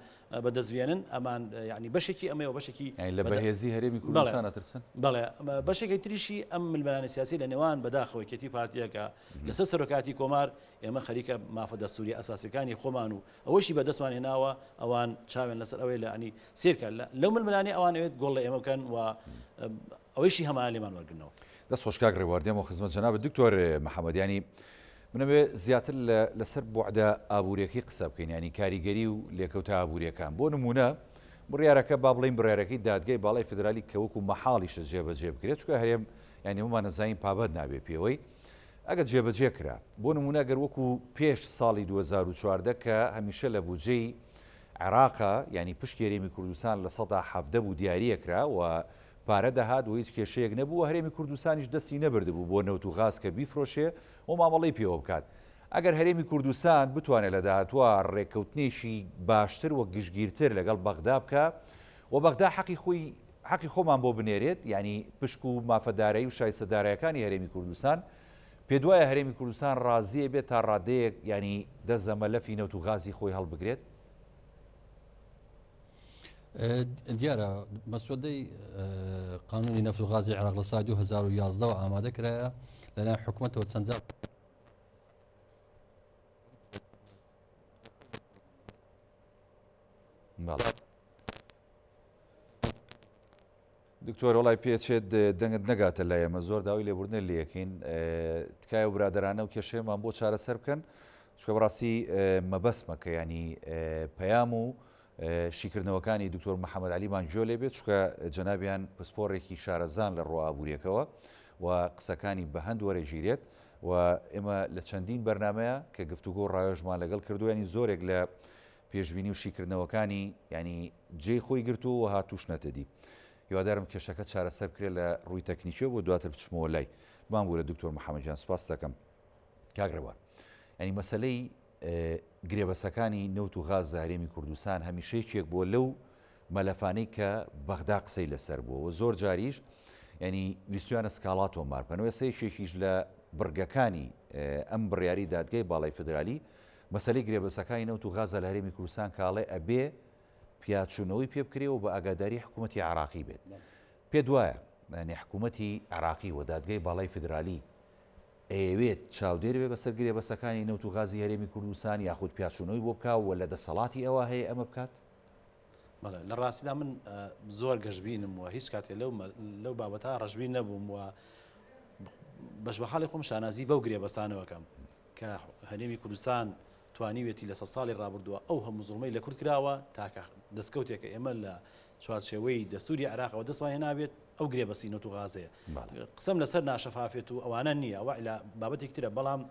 بەدەستبێنن ئەمان ینی بەشێکی ئەمەوە بەشێکی لە بەهێزی هەرێمی کوردستان ئەترسن بەڵێ بەشێکی تریشی ئەم ململانی سیاسی لە نێوان بەداخەوەیەتی پارتیەکە لەسەر سەرۆکاتی کۆمار ئێمە خەریکە مافە دەستوری ئەساسەکانی خۆمان و ئەوەشی بەدەستمان هێناوە ئەوان چاوێن لەسەر ئەوەی لە ینی سیرکە لەو ململانی ئەوان ئەوێت گۆڵ لە ئێمە بکەن و ئەوەیشی هەمان لێمان وەرگنەوە دەست خۆشکاک ڕێواردێمەوە خزمەت جەناب دکتۆر محەممەدیانی منەوێ زیاتر لەسەر بوعدە ئابوووریەکەی قسە بکەین ینی کاریگەری و لێکەوتە ئابوووریەکان بۆ نمونە بڕیارەکە با بڵین بڕیارەکەی دادگای باڵای فدرالی کە وەکو مەحاڵیشە جێبەجێ بکرێت چکە هەرێم ینی ومان نەزانین پابەت نابێ پێوەی ئەگە جێبەجێ کرا بۆ نمونە گەر وەکو پێش ساڵی 2014 کە هەمیشە لە بودجەی عێراقا ینی پشت هەرێمی کوردستان لە 170 بوو دیاریەکرا و پارە دەهات و هیچ کێشەیەک نەبوو هەرێمی کوردستانیش دەستی نەبردبوو بۆ نەوت و غاز کە بیفرۆشێ و مامەڵەی پێوە بکات ئەگەر هەرێمی کوردستان بتوانێت لە داهاتوە ڕێککەوتنێشی باشتر و گشتگیرتر لەگەڵ بەغدا بکە و بەغدا حەقی خۆمان بۆ بنێرێت ینی پشک و مافەدارایی و شایستەدارایەکانی هەرێمی کوردستان پێ دوایە هەرێمی کوردستان ڕازیە بێت تا ڕادەیەک ینی دەست مەلەفی نەوت و غازی خۆی هەڵبگرێت دیارە مەسودەی قانونی نەفت و غازی عێراق لە ساڵی 2011 ئامادە کرایە لەلایەن حکوومەتەوە چەند جار دکتۆر وڵای پێچێت دەنگت نەگاتە لای ئەمە زۆر داوای لێبوردنە لەکەین تکایە و برادرانە و کێشەیەمان بۆ چارەسەر بکەن چکە بەڕاستی مەبەسمەکە ینی پەیام و شیکردنەوەکانی دکتۆر محەممەد علیمان جۆ لێ بێت چکە جەنابیان پسپۆڕێکی شارەزان لە ڕۆ ئابوووریەکەوە و قسەکانی بە هەند وەرەژیرێت و ئێمە لە چەندین بەرنمەیە کە گفتوگۆ ڕایۆژمان لەگەڵ کردو ینی زۆرێک لە پێشبینی و شیکردنەوەکانی ینی جێی خۆی گرتو و هاتوش نەتەدی هیوادارم کێشەکە چارەسەر بکرێت لە ڕووی تەکنیکیەوە بۆ دواتر بچمەوە لای بمان بوو لە دکتۆر محەممەدیان سوپاس دەکەم کاگڕێوە ینی مەسلەی گرێبەسەکانی نەوت و غاز هەرێمی کوردستان هەمیشەیەکێک بۆ لەو مەلەفانەی کە بەغدا قسەی لەسەر بووە و زۆر جاریش ینی ویستویانە سکاڵات تۆمار بکەنەوە سەیەکێکیش لە بڕگەکانی ئەم بڕیاری دادگای باڵای فدرالی مەسەلەی گرێبەسەکانی نەوت و غازە لە هەرێمی کوردستان کاڵێ ئەبێ پیاچوونەوەی پێ بکرێەوە بە ئاگاداری حکوومەتی عراقی بێت پێ دوایە حکوومەتی عراقی و دادگای باڵای فدرالی ئەوێت چاودێر بێ بەسەر گرێبەسەکانی نەوت و غازی هەرێمی کوردستان یاخود پیاچوونەوەی بۆ بکە و لە دەسەڵاتی ئەوە هەیە ئەمە بکات لە ڕاستیدا من زۆر گەشتبینم و هیچ کاتێ لەو بابەتە ڕەشبین نەبووم و بەش بە حاڵی خۆم شانازی بەو گرێبەستانەوەکەم کە هەرێمی کوردستان توانیوێتی لە 100 ساڵی ڕابردووە ئەو هەموو زوڵمەی لە کورد کراوە تاکە دەستکەوتێکە ئێمە لە چوارچێوەی دەستوری عراقەوە دەستمان هێنابێت ئەو گرێبەسی نەوت و غازەیە قسەم لەسەر ناشەفافێت و ئەوانە نییە ئەوە لە بابەتێک ترە بەڵام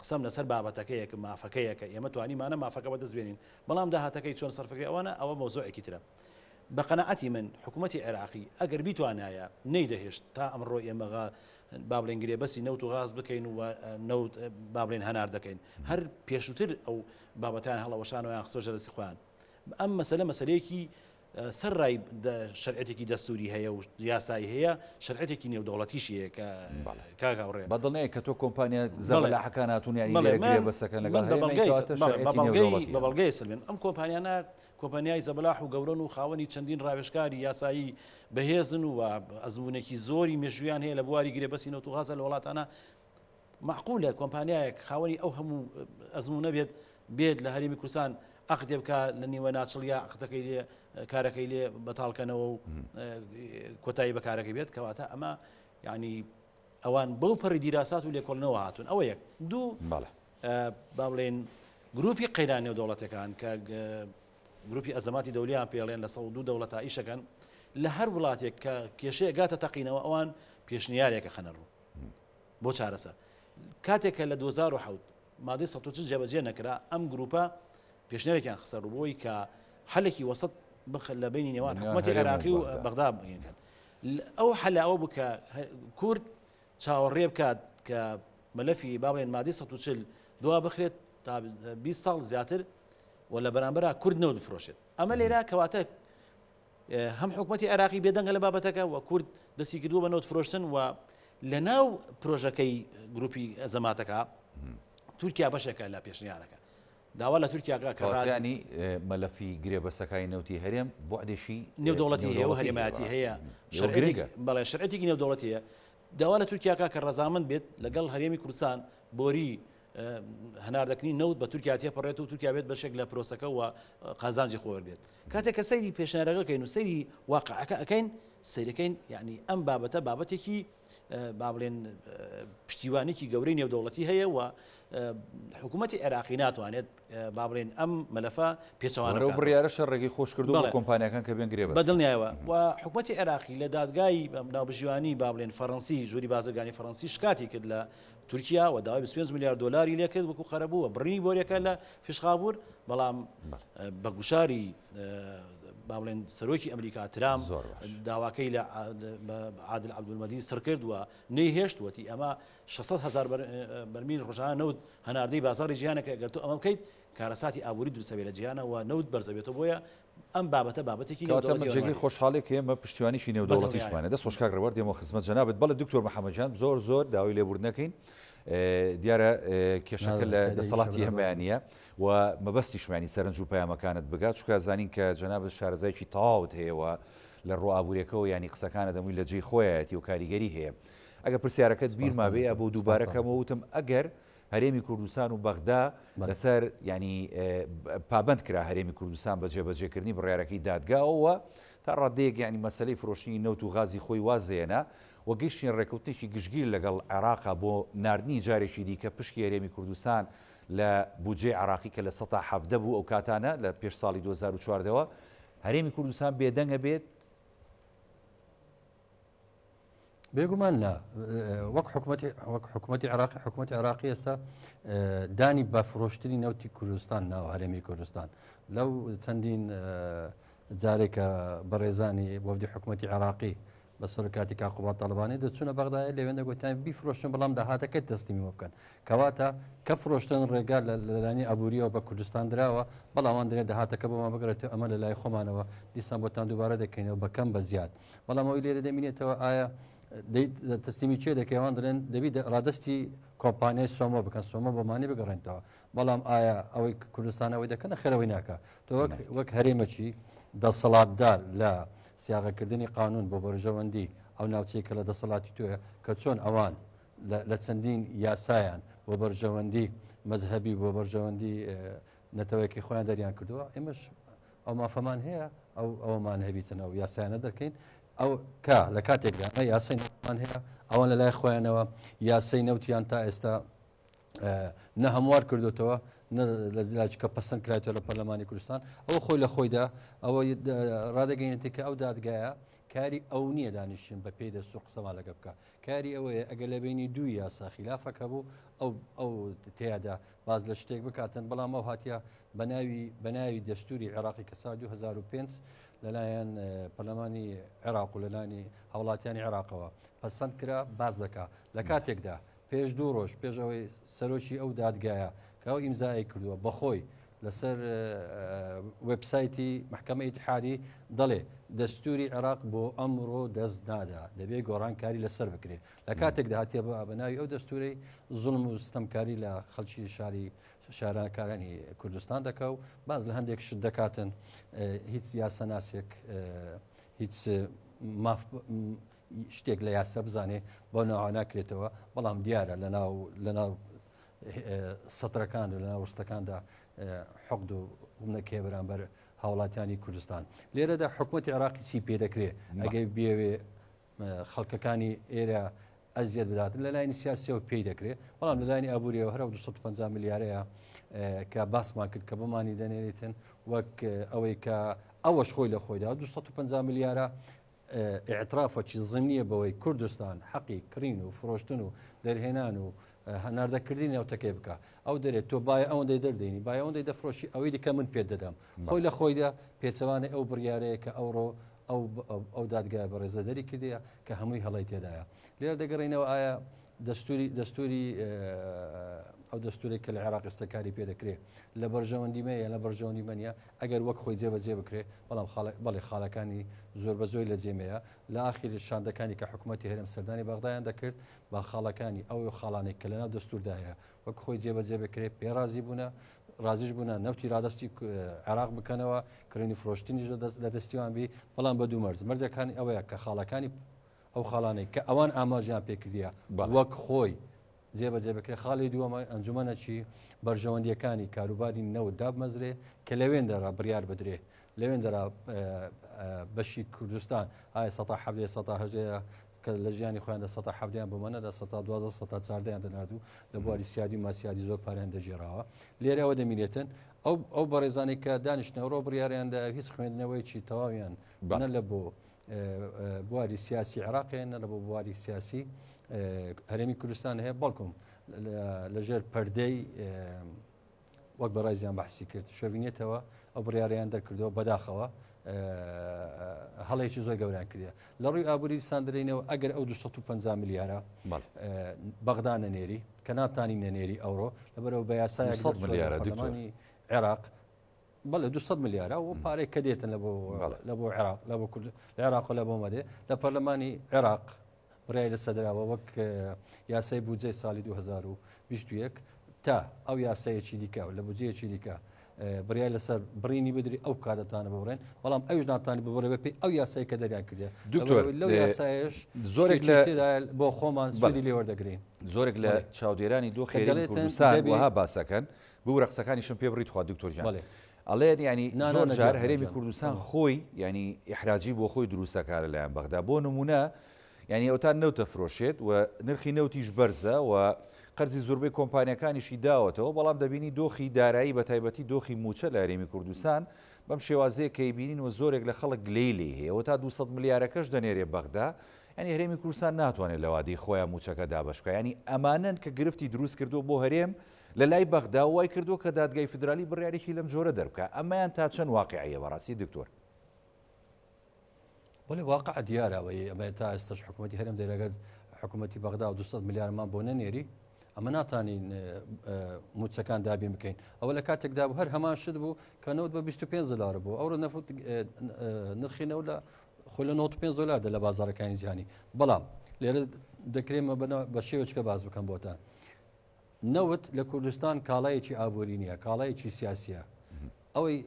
قسەم لەسەر بابەتەکەیەک مافەکەیەکە ئێمە توانیمانە مافەکەەوە دەستبێنین بەڵام داهاتەکەی چۆن سەرفەکەی ئەوانە ئەوە مۆزوعێکی ترە بە قەنەعەتی من حکوومەتی عێراقی ئەگەر بیتوانایە نەیدەهێشت تا ئەمڕۆ ئێمەغا بابلێن گرێبەسی نەوت و غاز بکەین و نەوت بابلێن هەنار دەکەین هەر پێشووتر ئەو بابەتیان هەڵەوەشانەوەیان خسۆ ژە دەستی خۆیان ئەم مەسەلەیەکی سەر ڕای شەرعەتێکی دەستوری هەیە و یاسایی هەیە شەرعەتێکی نێودەوڵەتیش هەیە کە کاگاوڕێ بەدڵنەیە کە تۆ کۆمپانیا زەبەلاحەکان هاتوونیانی گرێبەسەکان لەگەڵ بە بەڵگەی سلمێن ئەم کۆمپانیانە کۆمپانیای زەبەلاح و گەورن و خاوەنی چەندین ڕاوێژکاری یاسایی بەهێزن و ئەزمونێکی زۆری مێژویان هەیە لە بواری گرێبەسی نەوت و غازە لە وڵاتانە معقولە کۆمپانیایەک خاوەنی ئەو هەموو ئەزمونە بێت لە هەرێمی کوردستان ئەقدێ بکە لە نیوە ناچڵیا عقدەکەی لێ کارەکەی لێ بەتاڵکەنەوە و کۆتایی بەکارەکەی بێت کەواتە ئەمە ینی ئەوان بەو پەڕی دیراسات و لێکۆڵنەوە هاتوون ئەوە یەک دوو با بڵێن گروپی قەیران نێودەوڵەتەکان کە گروپی ئەزەماتی دەولیان پێڵێن لە 102 دەوڵەتە ئیشەکەن لە هەر وڵاتێک کە کێشەیە گاتە تەقینەوە ئەوان پێشنیارێکە خەنەڕوو بۆ چارەسەر کاتێکە لە 2007 مادەی 140 جێبەجێ نەکرا ئەم گروپە پێشنیارێکیان خسەڕووبەوەی کە حەلێکی وەسەد لە بینی نێوان حکوومەتی عێراقی و بەغدا بگەن ئەو حەلە ئەوە بکە کورد چاوەڕێ بکات کە مەلەفی باڵێن مادەی 140 دوا بخرێت تا 20 ساڵ زیاتر و لە بەرامبەر کورد نەوت بفرۆشێت ئەمە لێرە کەواتە هەم حکوومەتی عێراقی بێدەنگە لە بابەتەکە و کورد دەستی کردووە بە نەوت فرۆشتن و لە ناو پرۆژەکەی گروپی ئەزەماتەکە تورکیا بەشێکە لە پێشنیارەکە داوا لە تورکیاکە کە ڕازیانی مەلەفی گرێبەسەکانی نەوتی هەرێم بۆ عدێشی نێودەوڵەتی هەیە و هەرێمایەتی هەیە بەڵێ شەرعەتێکی نێودەوڵەتیە داوا لە تورکیاکە کە ڕەزامەند بێت لەگەڵ هەرێمی کوردستان بۆری هەناردەکردنی نەوت بە تورکیا تێپەڕێت و تورکیا بێت بەشێک لە پرۆسەکە و قازانجی خۆوە بێت کاتێک کە سەیری پێشنیارەکەکەین و سەیری واقعەکە ئەەکەین سەیرەکەین یعنی ئەم بابەتە بابەتێکی با بڵێن پشتیوانێکی گەورەی نێودەوڵەتی هەیە و حکوومەتی عێراقی ناتوانێت با بڵێن ئەم مەلەفە پێچەوانە بڕیارە شەڕێکی خۆش کردو بە کۆمپانیەکان کە بێن گرێبەست بەدڵنیایەوە و حکوومەتی عێراقی لە دادگای ناوبژیوانی با بڵێن فەڕەنسی ژووری بازرگانی فەڕەنسی شکاتی کرد لە تورکیا و داوای 25 میلیارد دلاری لێ کرد وەکو خەرەبوو و بڕینی بۆریەکە لە فیشخابور بەڵام بە گوشاری با بڵێن سەرۆکی ئەمریکا ترام داواکەی لە عادل عەبدولمەجید سڕ کرد و نەیهێشت وەتی ئەمە 600,000 بەرمیل ڕۆژانە نەوت هەناردەی بازاڕی جیهانەکە ئەگەر تۆ ئەمە بکەیت کارەساتی ئابووری دروستەبێت لە جیهانە و نەوت بەرزەبێتەوە بۆیە ئەم بابەتە بابەتێکی جێگەی خۆشحاڵێک ئێمە پشتیوانیشی نێودەوڵەتیشمانە دەست خۆشکاک ڕەوەرد دێمە خزمەت جەنابەت بەڵێ دکتۆر محەممەدجان زۆر داوای لێبوردنەکەین دیارە کێشەکە لە دەسەڵاتی هەمبیانە و مەبەستیشمانی سەرنج و پەیامەکانت بگات چکە زانین کە جەنابەت شارەزایکی تەواوت هەیەوە لە ڕۆ ئابوووریەکەەوە ینی قسەکانە دەمووی لە جێی خۆیەتی و کاریگەری هەیە ئەگە پرسیارەکەت بیرما بێ بۆ دووبارەکەمەوە وتم ئەگەر هەرێمی کوردستان و بەغدا لەسەر ینی پابند کرا هەرێمی کوردستان بە جێبەجێکردنی بڕیارەکەی دادگاەوە تا ڕادەیەک ینی مەسلەی فرۆشتنی نەوت و غازی خۆی وازێنە و گەیشتین ڕێکوتێکی گشتگیر لەگەڵ عێراقا بۆ ناردنی جارێکی دیکە پشکی هەرێمی کوردستان لە بودجێ عراقی کە لە 170 بوو ئەو کاتانە لە پێش ساڵی 2014ەوە هەرێمی کوردستان بێدەنگە بێت بێگومان لا وەک حکوومەتی عراقی حکوومەتی عراقی ئێستا دانی بە فرۆشتنی نەوتی کوردستان ناو هەرێمی کوردستان لەو چەندین جارێکە بەڕێزانی وەفدی حکوومەتی عراقی بە سەرکاتی کاقوبات تاالبانی دەچونە بەغدای لەوێن دەگوتیان بیفرۆشتن بەڵام داهاتەکەی دەستیمیوە بکەن کەواتە کە فرۆشتن ڕێگا لەلانی ئەبووریەوە بە کوردستان درراوە بەڵامان دێت داهاتەکە بۆمان بگرێت ئەمە لە لای خۆمانەوە دیسان بۆتان دووبارە دەکەینەوە بەکەم بە زیاد بەڵام ئەوی لێرە دەمینێتەوە ئایا تەسلیمی چێ دەکەوان دەڵێن دەبی ڕادستی کۆمپانیای سۆمە بکەن سۆمە بەمانی بگەڕێنەوە بەڵام ئایا ئەوەی کوردستانەوەی دەکەنە خەرەوەی ناکە تۆ وەک هەرێمەچی دەسەڵاتدار لە سیاغەکردنی قانون بۆ بەرژەوەندی ئەو ناوچەی کە لە دەسەڵاتی توێ کە چۆن ئەوان لە چەندین یاسایان بۆ بەرژەوەندی مەذهبی بۆ بەرژەوەندی نەتەوەیەکی خۆیان دەریان کردووە ئێمەش ئەو مافەمان هەیە ئەومان هەبیتن ئەو یاسایانە دەکەین ئەو کا لە کاتێکدا یاسای نەوتمان هەیە ئەوان لە لای خۆیانەوە یاسای نەوتیان تا ئێستا نە هەموار کردوتەوە لە زیلاچکە پەسەند کرایەوە لە پەرلەمانی کوردستان ئەوە خۆی لە خۆیدا ئەوە ڕادەگەینێتی کە ئەو دادگایە کاری ئەو نییە دانیشتن بە پێی دەست و قسەمان لەگە بکە کاری ئەوەیە ئەگە لە بینی دوو یاسا خلافەکە بوو ئەو تیادا باز لە شتێک بکاتن بەڵام ئەو هاتیە بەناوی دەستوری عێراقی کە سال 2005 لەلایەن پەرلەمانی عێراق و لەلانی هاوڵاتیانی عێراقەوە پەسەند کرا باز دەکا لە کاتێکدا پێش 2 ڕۆژ پێشەوەی سەرۆکی ئەو دادگایە کە ئەو ئیمزای کردووە بەخۆی لەسەر وبسایتی محکمە ئیتحادی دەڵێ دەستوری عێراق بۆ ئەمڕۆ دەست نادا دەبێت گۆڕانکاری لەسەر بکرێت لە کاتێک داهاتێ بە ناوی ئەو دەستوری زوڵم و ستەمکاری لە خەڵکی شارانکارانی کوردستان دەکە و باز لە هەندێک شت دەکاتن هیچ یاسەناسێک هیچ شتێک لە یاسە بزانێ بۆ ناوە ناکرێتەوە بەڵام دیارە لەناو سەترەکان و لەناو ڕستەکاندا حەقد و نەکێ بەرامبەر هاوڵاتیانی کوردستان لێرەدا حکوومەتی عێراقی چی پێ دەکرێت ئەگەی بێوێ خەڵکەکانی ئێرە ئەزیەت بداتن لە لایەنی سیاسیەوە پێی دەکرێت بەڵام لە لایەنی ئابوووریەوە هەرە 250 میلیارەیە کە باسمان کرد کە بمانی دەنێریتن وەک ئەوەی کە ئەوەش خۆی لە خۆیدا 250 میلیارە ئاعترافەکی زمینیە بەوەی کوردستان حەقی کڕین و فرۆشتن و دەرهێنان و هەناردەکردنی ناوتەکەی بکە ئەو دەرێت تۆ باە ئەوەندەی دەردەینی باە ئەوەندەی دەفرۆشی ئەوەی دیکە من پێ دەدەم خۆی لە خۆیدا پێچەوانە ئەو بڕیارەیە کە ئەوڕۆ ئەو دادگای بە ڕێزەدەری کردەیە کە هەمووی هەڵی تێدایە لێرە دەگەڕینەوە ئایا دەستوری ئەو دەستورێک کە لە عێراق ئێستاکاری پێ دەکرێت لە بەرژەوەندیمەیە لە بەرژەوەندی منە ئەگەر وەک خۆی جێبەجێ بکرێت بەڵام بەڵێ خاڵەکانی زۆر بە زۆی لە جێمەیە لە ئاخری شاندەکانی کە حکوومەتی هەرێم سەردانی بەغدایان دەکرد با خاڵەکانی ئەو خاڵانێک کە لەناو دەستوردایە وەک خۆی جێبەجێ بکرێت پێڕازی بوونە ڕازیش بوونە نەوتی ڕادستی عێراق بکەنەوە کڕینی فرۆشتنیش لە دەستیوان بی بەڵام بە دوو مەرج مەرجەکانی ئەوەیە کە خاڵەکانی ئەو خاڵانەی کە ئەوان ئاماژیان پێکردیە وەک خۆی جێبەجێ بکرێت خاڵی دووەمە ئەنجومەنەکی بەرژەوەندیەکانی کاروباری نەوت دابمەزرێ کە لەوێن دەرا بڕیار بدرێ لەوێن دەرا بەشی کوردستان ئایا 1970 کە لە ژیانی خۆیان لە 1970 بمەنە لە 1912 دەناردوو لە بواری سیادی ماسیادی زۆر پاریان دەژێراوە لێرەوە دەمینێتن ئەو بەڕێزانی کە دانیشتنەوەڕۆ بڕیاریاندا هیچ خوێندنەوەیکی تەواویان نە لە بۆ بواری سیاسی عێراقیان نە لە بۆ بواری سیاسی هەرێمی کوردستان هەیە بەڵکم لەژێر پەردەی وەک بەڕایزیان بەحسی کرد شۆڤینێتەوە ئەو بڕیاریان دەرکردەوە بەداخەوە هەڵەیەکی زۆر گەوریان کردە لە ڕووی ئابووری ساندرینەوە ئەگەر ئەو 250 میلیارە بەغدا نەنێری کە ناتانی نەنێری ئەوڕۆ لەبەرەوە بە یاسایەکمانی عێراق بەڵێ 200 میلیارە و پارێک کە دێتن لە بۆ عێراق لە عێراق لە بۆ مەدێ لە پەرلەمانی عێراق بڕای لە سەدراوە وەک یاسای بودجەی ساڵی 2021 تا ئەو یاسایەکی دیکە و لە بودجەیەکی دیکە بڕای لەسەر بڕینی بدری ئەو کارەتانە ببڕێن بەڵام ئەوش ناتانی ببڕێ بە پێی ئەو یاسایی کە دەریان کردێ لەو یاسایش زۆرێک بۆ خۆمان سوودی لێوەردەگرین زۆرێک لە چاودێرانی دۆخێری کوردستان وها باسەکەن بوو ڕقسەکانیشم پێ بڕیت خوا دکتۆر جان ئەڵێن ینی زۆر جار هەرێمی کوردستان خۆی ینی ئیحراجی بۆ خۆی دروستەکە لەلایەن بەغدا بۆ نمونە ینی ئەوتان نەوتە فرۆشێت و نرخی نەوتیش بەرزە و قەرزی زۆربەی کۆمپانیەکانیشی داوەتەوە بەڵام دەبینی دۆخی دارایی بە تایبەتی دۆخی موچە لە هەرێمی کوردستان بەم شێوازەیە کەی بینین و زۆرێک لە خەڵک گلەی لێ هەیە و تا 200 میلیارەکەش دەنێرێ بەغدا ینی هەرێمی کوردستان ناتوانێت لە وادەی خۆیان موچەکە دابش بکە ینی ئەمانن کە گرفتی دروست کردو بۆ هەرێم لە لای بەغدا وای کردو کە دادگای فدرالی بڕیارێکی لەم جۆرە دەربکە ئەمەیان تا چەند واقعیە بەڕاستی دکتۆر بۆلێ واقع دیارەوەی ئەمە تا ئێستش حکوومەتی هەرێم دەرەگەر حکوومەتی بەغدا و 200 میلیارمان بۆ نەنێری ئەمە ناتانین موچەکان دابین بکەین ئەوە لە کاتێکدا بوو هەر هەمان شت بوو کە نەوت بە 25 دلار بوو ئەوڕۆ نرخینەوە لە خۆی لە 95 دلاردا لە بازارەکانی جیهانی بەڵام لێرە دەکرێمە بە شێوەچکە باز بکەم بۆتان نەوت لە کوردستان کاڵایەکی ئابووری نییە کاڵایەکی سیاسیە ئەوەی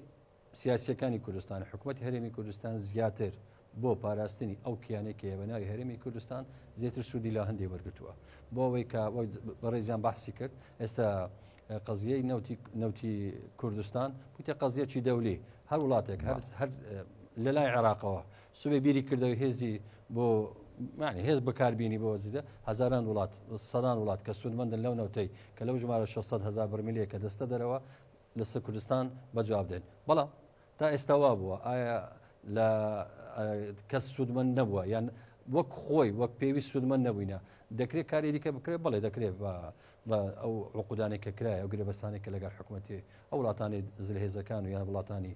سیاسیەکانی کوردستان حکوومەتی هەرێمی کوردستان زیاتر بۆ پاراستنی ئەو کیانێکی بە ناوی هەرێمی کوردستان زیاتر سوودی لا هەندێک وەرگتووە بۆ ئەوەی کە بەڕێزیان بەحسی کرد ئێستا قەزیەی نەوتی کوردستان بوویتە قەزیەکی دەولی هەر وڵاتێک هەر لە لای عێراقەوە سوبێ بیری کردەوە هێزی بۆ معنی هێز بەکاربیێنی بۆ وەزیدە هەزاران وڵات سەدان وڵات کە سوودمەندن لەو نەوتەی کە لەو ژمارە 600,000 بەرمیلەیە کە دەستە دەرەوە لەسەر کوردستان بەجواب دێن بەڵام تا ئێستا وا بووە ئایا لە کەس سوودمەند نەبووە یان وەک خۆی وەک پێویست سوودمەند نەبووینە دەکرێت کاری دیکە بکرێت بەڵێ دەکرێت بە ئەو عقودانێک کە کرایە ئەو گرێبەستانێک کە لەگەڵ حکوومەتی ئەو وڵاتانی زلهێزەکان و یان وڵاتانی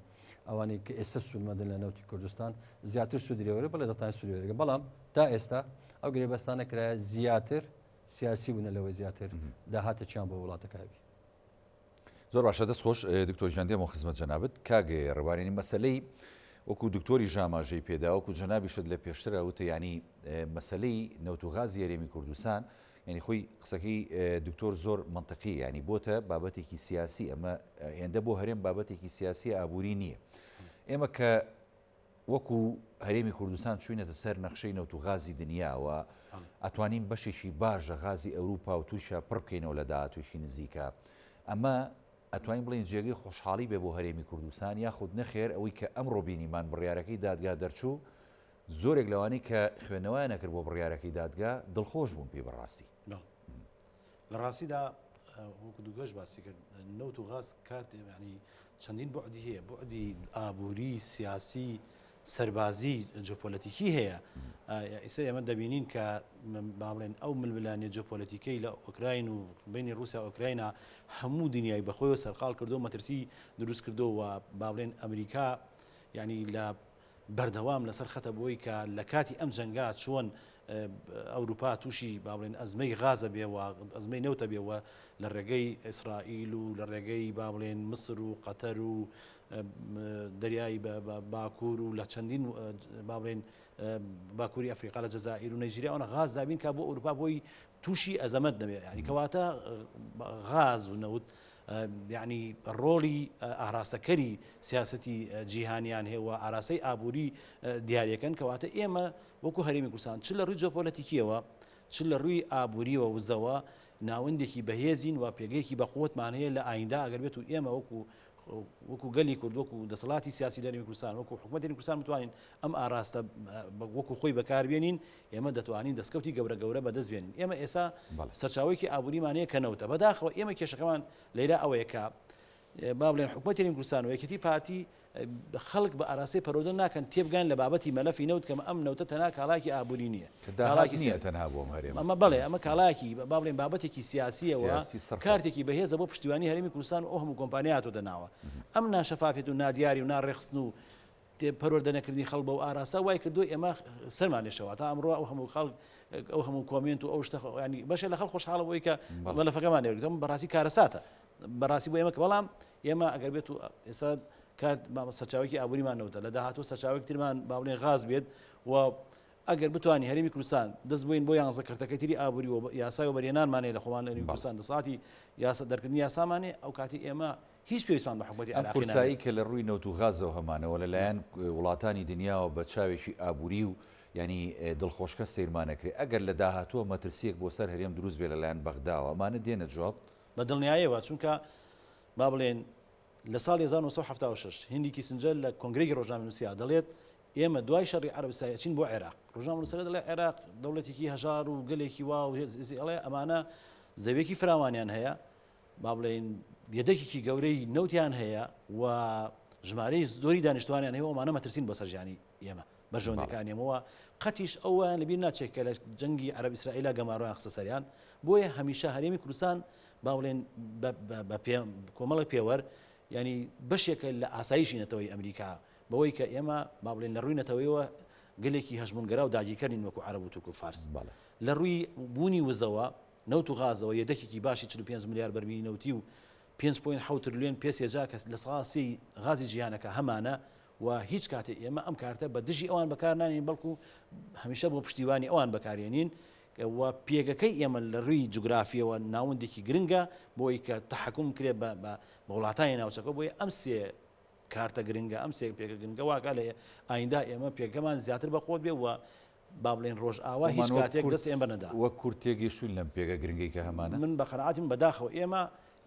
ئەوانەی کە ئێستا سوودمەندن لە نەوتی کوردستان زیاتر سوودیەوەرە بەڵێ دەتوانێت سوودێرەکە بەڵام تا ئێستا ئەو گرێبەستانە کرایە زیاتر سیاسی بوونە لەوەی زیاتر داهاتە چیان بۆ وڵاتەکەوی زۆر باشە دەست خۆش دکتۆر ژاندێمە خزمەت جەنابەت کاگێ ڕێبارێنی مەسلەی وەکو دکتۆری ژاماژەی پێدا وەکو جەنابیشت لە پێشترە وتە ینی مەسلەی نەوتوغازی هەرێمی کوردستان ینی خۆی قسەکەی دکتۆر زۆر منطقی ینی بۆتە بابەتێکی سیاسی ئەمە هێندە بۆ هەرێم بابەتێکی سیاسی ئابووری نییە ئێمە کە وەکو هەرێمی کوردستان چوینەتە سەر نەخشەی نەوتوغازی دنیاوە ئەتوانین بەشێکی باشە غازی ئەوروپا و تووشە پڕ بکەینەوە لە داهاتوێکی نزیکە ئەمە ئەتوانین بڵین جێگەی خۆشحاڵی بێ بۆ هەرێمی کوردستان یاخود نەخێر ئەوەی کە ئەمڕۆ بینیمان بڕیارەکەی دادگا دەرچوو زۆرێک لەوانەی کە خوێندنەوەیان نەکرد بۆ بڕیارەکەی دادگا دڵخۆش بوون پێی بەڕاستی لە ڕاستیدا وەکو دووگەش باسی کرد نەوت و غاز کات ینی چەندین بۆعدی هەیە بۆعدی ئابووری سیاسی سەربازی جۆپۆلەتیکی هەیە ئیسا ئێمە دەبینین کە با بڵێن ئەو ململانێ جۆپۆلەتیکەی لە ئۆکراین و بینی رووسیا ئۆکراینە هەموو دنیای بەخۆیەوە سەرقال کردو و مەترسی دروست کردەوە با بڵێن ئەمریکا ینی لە بەردەوام لەسەر خەتە بۆی کە لە کاتی ئەم جەنگا چۆن ئەوروپا تووشی با بڵێن ئەزمەی غازە بێەوە ئەزمەی نەوتە بێەوە لە ڕێگەی ئیسرائیل و لە ڕێگەی با بڵێن مسر و قەتەر و دەریای باکوور و لە چەندین با بڵێن باکووری ئەفریقا لە جەزائیر و نەیجیریا ئەوە غاز دابین کە بۆ ئەوروپا بۆی تووشی ئەزەمەت نەبێت ینی کەواتە غاز و نەوت یعنی ڕۆڵی ئاراستەکەری سیاسەتی جیهانیان هەیە و ئاراسەی ئابووری دیارەکەن کەواتە ئێمە وەکو هەرێمی کوردستان چ لە ڕووی جۆپۆلەتیکیەوە چ لە ڕووی ئابووریەوە وزەوە ناوەندێکی بەهێزین و پێگەیەکی بەخۆتمان هەیە لە ئایندا ئەگەر بێت و ئێمە وەکو گەلی کورد وەکو دەسەڵاتی سیاسی لەرێمی کوردستان وەکو حکوومەتی کوردستان بتوانین ئەم ئاراستە وەکو خۆی بەکاربێنین ئێمە دەتوانین دەستکەوتی گەورە بەدەست بێنین ئێمە ئێستا سەرچاوەیەکی ئابووریمانەیە کە نەوتە بەداخەوە ئێمە کێشەکەمان لەیرا ئەوەیە کە با بڵێن حکوومەتی کوردستان و یەکێتی پارتی خەڵک بە ئاراسی پەرۆدە ناکەن تێبگان لە بابەتی مەلەفی نەوت کەمە ئەم نەوتە تەنها کاڵاکی ئابووری نییە تەنها بۆم هەرێم ئەمە بڵێ ئەمە کاڵاکی با بڵێن بابەتێکی سیاسیەوە کارتێکی بەهێزە بۆ پشتیوانی هەرێمی کوردستان و ئەو هەموو کۆمپانیاتۆ دەناوە ئەم ناشەفافێت و نادیاری و ناڕێخستن و پەروەردە نەکردنی خەڵک بە و ئاراسا وای کردو ئێمە سەرمان لێشەوە تا ئەمڕۆ ئەو هەموو خەڵک ئەو هەموو کۆمنت و ئەو شتە ینی بەشێ لە خەڵک خۆشحاڵە بۆی کە مەلەفەکەمان لێوردەم بەڕاستی کارەساتە بەڕاستی بۆ ئێمە کە بەڵام ئێمە ئەگەر بێت و ئێستا کات سەرچاوێکی ئابووریمان نەوتە لە داهاتوو سەرچاوێک ترمان با بڵێن غاز بێت و ئەگەر بتوانانی هەرێمی کوردستان دەست بۆین بۆ یانزە کردەکەی تری ئابووری و یاسای و بەرهێنانمانەیە لە خۆمان لەرێمی کوردستان دەسڵاتی یاسا دەرکردنی یاسامانێ ئەو کاتی ئێمە هیچ پێویستمان بە حکوومەتی عێراقی کورسایی کە لە ڕووی نەوت و غازەوە هەمانەوە لەلایەن وڵاتانی دنیاوە بە چاوێکی ئابووری و ینی دڵخۆشکە سیرمانەکرێت ئەگەر لە داهاتووە مەترسیەک بۆ سەر هەرێم دروست بێ لەلایەن بەغداوە ئەمانە دێنە جواب بە دڵنیاییەوە چونکە با بڵێن لە ساڵی 1976 هندی کیسنجەر لە کۆنگرێکی ڕۆژنامەنووسیا دەڵێت ئێمە دوای شەڕی عەرەبستان چین بۆ عێراق ڕۆژنامەنووسەکە دەڵێت عێراق دەوڵەتێکی هەژار و گەلێکی وا و ئەڵێ ئەمانە زەویێکی فراوانیان هەیە با بڵێن یەدەکێکی گەورەی نەوتیان هەیە و ژمارەی زۆری دانیشتوانیان هەیە ئەمانە مەترسین بۆ سەرژیانی ئێمە بەرژەوەندەکانیەوە قەتیش ئەویان لەبیر ناچێت کە لە جەنگی عەرەب ئیسرائیلا گەماڕۆیان خستە سەریان بۆیە هەمیشە هەرێمی کوردستان با بڵێن کۆمەڵی پێوەەر ینی بەشێکە لە ئاسایشی نەتەوەی ئەمریکا بەوەی کە ئێمە با بڵێن لە ڕووی نەتەوەیەوە گەلێکی هەژمونگەرا و داگیرکردین وەکو عەرەب و تورک و فارس لە ڕووی بوونی وزەوە نەوت و غازەوە یەدەکێکی باشی 45 ملیار بەرمیلی نەوتی و 5.7 تریلیۆن پێسێجا کە لە ساڵی غازی جیهانەکە هەمانە و هیچ کاتێ ئێمە ئەم کارتە بە دژی ئەوان بەکارنانین بەڵکو هەمیشە بۆ پشتیوانی ئەوان بەکارێنین و پێگەکەی ئێمە لە ڕووی جوگرافیەوە ناوەندێکی گرنگە بۆی کە تەحکوم کرێ بە وڵاتانی ناوچەکە بۆی ئەم سێ کارتە گرنگە ئەم سێ پێگە گرنگە واکە لە ئایندا ئێمە پێگەمان زیاتر بەخۆت بێ و با بڵێن ڕۆژ ئاوا هیچ کاتێک دەست ئێمە نەدا وەک کورتێگەیشتون لەم پێگە گرنگی کە هەمانە من بە قەناعەتم بەداخەوە ئێمە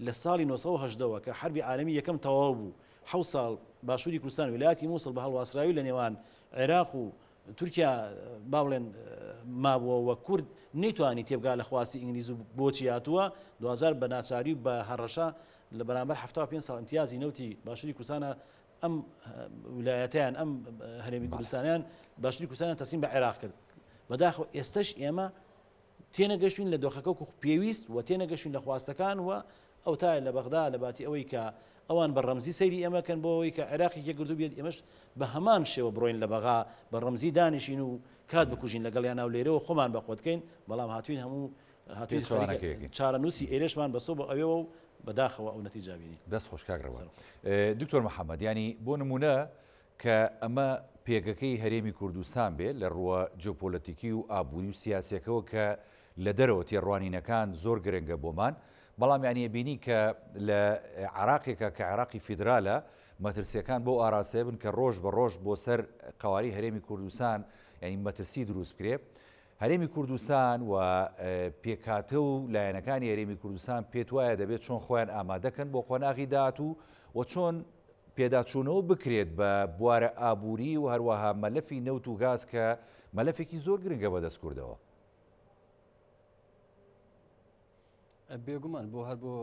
لە ساڵی 1970ەوە کە حربی عالەمی یەکەم تەواو بوو 7 ساڵ باشووری کوردستان ویلایەتی مووسڵ بە هەڵواسراوی لە نێوان عێراق و تورکیا با بڵێن مابووە و کورد نەیتوانی تێبگا لە خواستی ئینگلیز و بۆچی هاتووە 2000 بە ناچاری بە هەڕەشە لە بەرامبەر 75 ساڵ امتیازی نەوتی باشووری کوردستانە ئەم ویلایەتیان ئەم هەرێمی کوردستانیان باشووری کوردستانیان تەسلیم بە عێراق کرد بەداخەوە ئێستش ئێمە تێنەگەشتوین لە دۆخەکە و پێویست و تێنەگەشتوین لە خواستەکان و ئەو تا لە بەغدا لە باتی ئەوەی کە ئەوان بە ڕەمزی سەیری ئێمەکەن بۆ ئەوەی کە عێراقی یەکگرتو بێت ئێمەش بە هەمان شێوە بڕۆین لە بەغا بە ڕەمزی دانیشین و کات بکوژین لەگەڵیان ناو لێرەوە خۆمان بەخۆتکەین بەڵام هاتوین هەموو هاتوین چارەنووسی ئێرەشمان بەسۆ بە ئەوەوە و بەداخەوە ئەو نەتیجە بینی دەست خۆشکاگرەوە دکتۆر محەممەد ینی بۆ نمونە کە ئەمە پێگەکەی هەرێمی کوردستان بێت لە ڕووە جیۆپۆلەتیکی و ئابووری و سیاسەکەەوە کە لە دەرەوە تێڕوانینەکان زۆر گرنگە بۆمان بەڵام یانیە بینی کە لە عراقێکە کە عراقی فیدرالە مەترسیەکان بۆ ئاراسەیە بن کە ڕۆژ بە ڕۆژ بۆ سەر قواری هەرێمی کوردستان ینی مەترسی دروست کرێ هەرێمی کوردستان و پێکاتە و لایەنەکانی هەرێمی کوردستان پێت وایە دەبێت چۆن خۆیان ئامادەکەن بۆ قۆناغی داهاتوو و چۆن پێداچوونەوە بکرێت بە بوارە ئابووری و هەروەها مەلەفی نەوت و گاز کە مەلەفێکی زۆر گرنگە بەدەست کوردەوە بێگومان بۆ هەر بۆ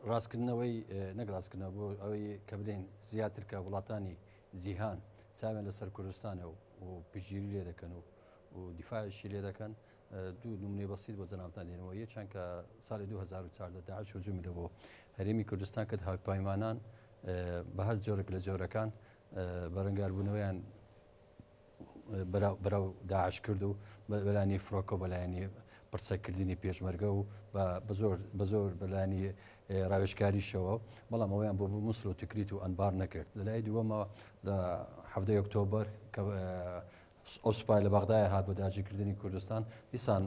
ڕاستکردنەوەی نەگڕاستکردنەوە بۆ ئەوەی کە بدەین زیاتر کە وڵاتانی جیهان چاوێن لەسەر کوردستانە و پشتگیری لێ دەکەن و دیفاعشی لێ دەکەن دوو نمونەی بەسیط بۆ جەنابتان دێنەوە یەکیان کە ساڵی 2014 داعش هجوومی لە بۆ هەرێمی کوردستان کرد هاوپەیمانان بە هەر جۆرێک لە جۆرەکان بەرەنگاربوونەوەیان بەراو داعش کرد و بەلانی فڕۆکە بەلایانی پرسەکردنی پێشمەرگە و بە زۆر بەلانی ڕاوێژکاریشەوە بەڵام ئەویان بۆ مووسڵ و تکریت و ئەنبار نەکرد لەلای دووەمە لە 7 ئۆکتۆبەر کە ئەو سوپای لە بەغدایە هات بۆ داگیرکردنی کوردستان دیسان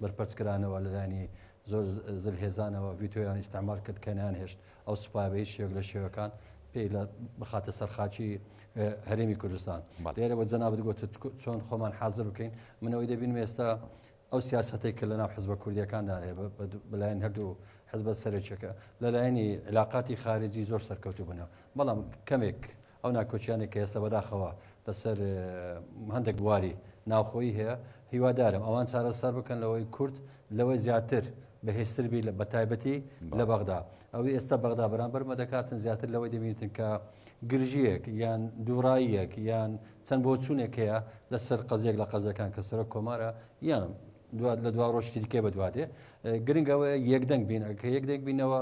بەرپەرچکرانەوە لەلایانی زۆر زلهێزانەوە ڤیتۆیان ئیستعمال کرد کەنیان هێشت ئەو سوپای بە هیچ شێک لە شێوەکان پێی لە بخاتە سەرخاچی هەرێمی کوردستان لێرەوە جەنابەت گوتت چۆن خۆمان حازر بکەین منەوەی دەبین ئێستا ئەو سیاسەتێک کە لەناو حزبە کوردیەکاندا بەلایەن هەردوو حزبە سەرچەکە لەلایەنی علاقاتی خارجی زۆر سەرکەوتو بنەوە بەڵام کەمێک ئەو ناکۆچیانێک کە ئێستا بەداخەوە لەسەر هەندێک بواری ناوخۆیی هەیە هیوادارم ئەوان چارەسەر بکەن لەوەی کورد لەوەی زیاتر بەهێزتربی بە تایبەتی لە بەغدا ئەوەی ئێستا بەغدا بەرامبەر مەدەکاتن زیاتر لەوەی دەبینیتن کە گرژیەک یان دووڕاییەک یان چەند بۆ چوونێک هەیە لەسەر قەزیەک لە قەزەکان کە سەرۆک کۆمارە یان لە دوا ڕۆژتی دیکە بەدوادێ گرنگەوە یەکدەنگ بین کە یەکدەنگ بینەوە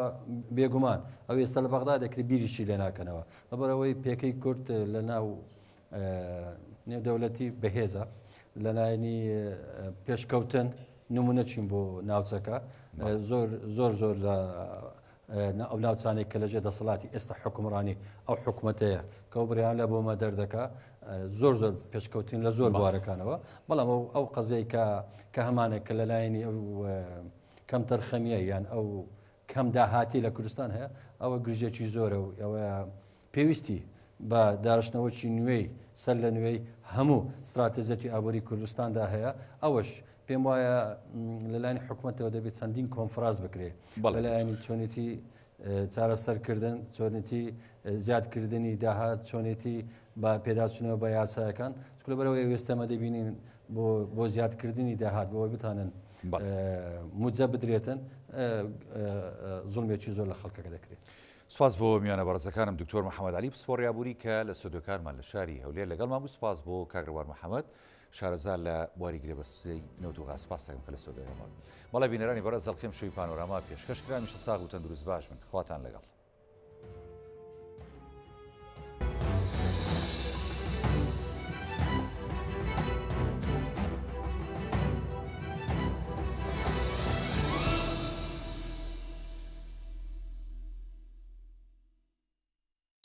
بێگومان ئەو ئێستا لە بەغدا دەکرێت بیریشی لێ ناکەنەوە لەبەرەوەی پێکەی کورد لە ناو نێودەوڵەتی بەهێزە لەلایەنی پێشکەوتن نمونە چین بۆ ناوچەکە زۆر لە ئەو ناوچانێک کە لەژێ دەسەڵاتی ئێستا حکومڕانی ئەو حکوومەتەیە کە بریان لە بۆمە دەردەکە زۆر پێشکەوتین لە زۆر بوارەکانەوە بەڵام ئەو قەزەی کە هەمانێک کە لەلایەنی ئەو کەم تەرخەمیە یان ئەو کەم داهاتی لە کوردستان هەیە ئەوە گرژێکی زۆرە و ئەوە پێویستی بە داڕشتنەوەکی نوێی سەر لە نوێی هەموو استراتێژەتی ئابووری کوردستاندا هەیە ئەوەش پێم وایە لەلایەنی حکوومەتەوە دەبێت چەندین کۆنفراز بکرێت لەلایەنی چۆنێتی چارەسەرکردن چۆنێتی زیادکردنی داهات چۆنێتی بە پێداچوونەوە بە یاسایەکان لەبەرەوە ئێستەمە دەبینین بۆ زیادکردنی داهات بۆەوەی بتانن موجە بدرێتن زوڵمێکی زۆر لە خەڵکەکە دەکرێت. سپاس بۆ میانە بەڕزەکانم دکتۆر محەممەد علی پسپۆڕیابووری کە لە سودۆکارمان لە شاری هەولێر لەگەڵمان بوو. سپاس بۆ کاگڕوان محەممەد شارەزار لە بواری گرێبەستەی نەوتوغا سپاس دەکەم کە لە سودۆکارمان. بەڵای بینەرانی بەڕێز زەڵخێم شووی پانۆراما پێشکەشکرامیشە ساغ و تەندروست باش من خواتان لەگەڵ.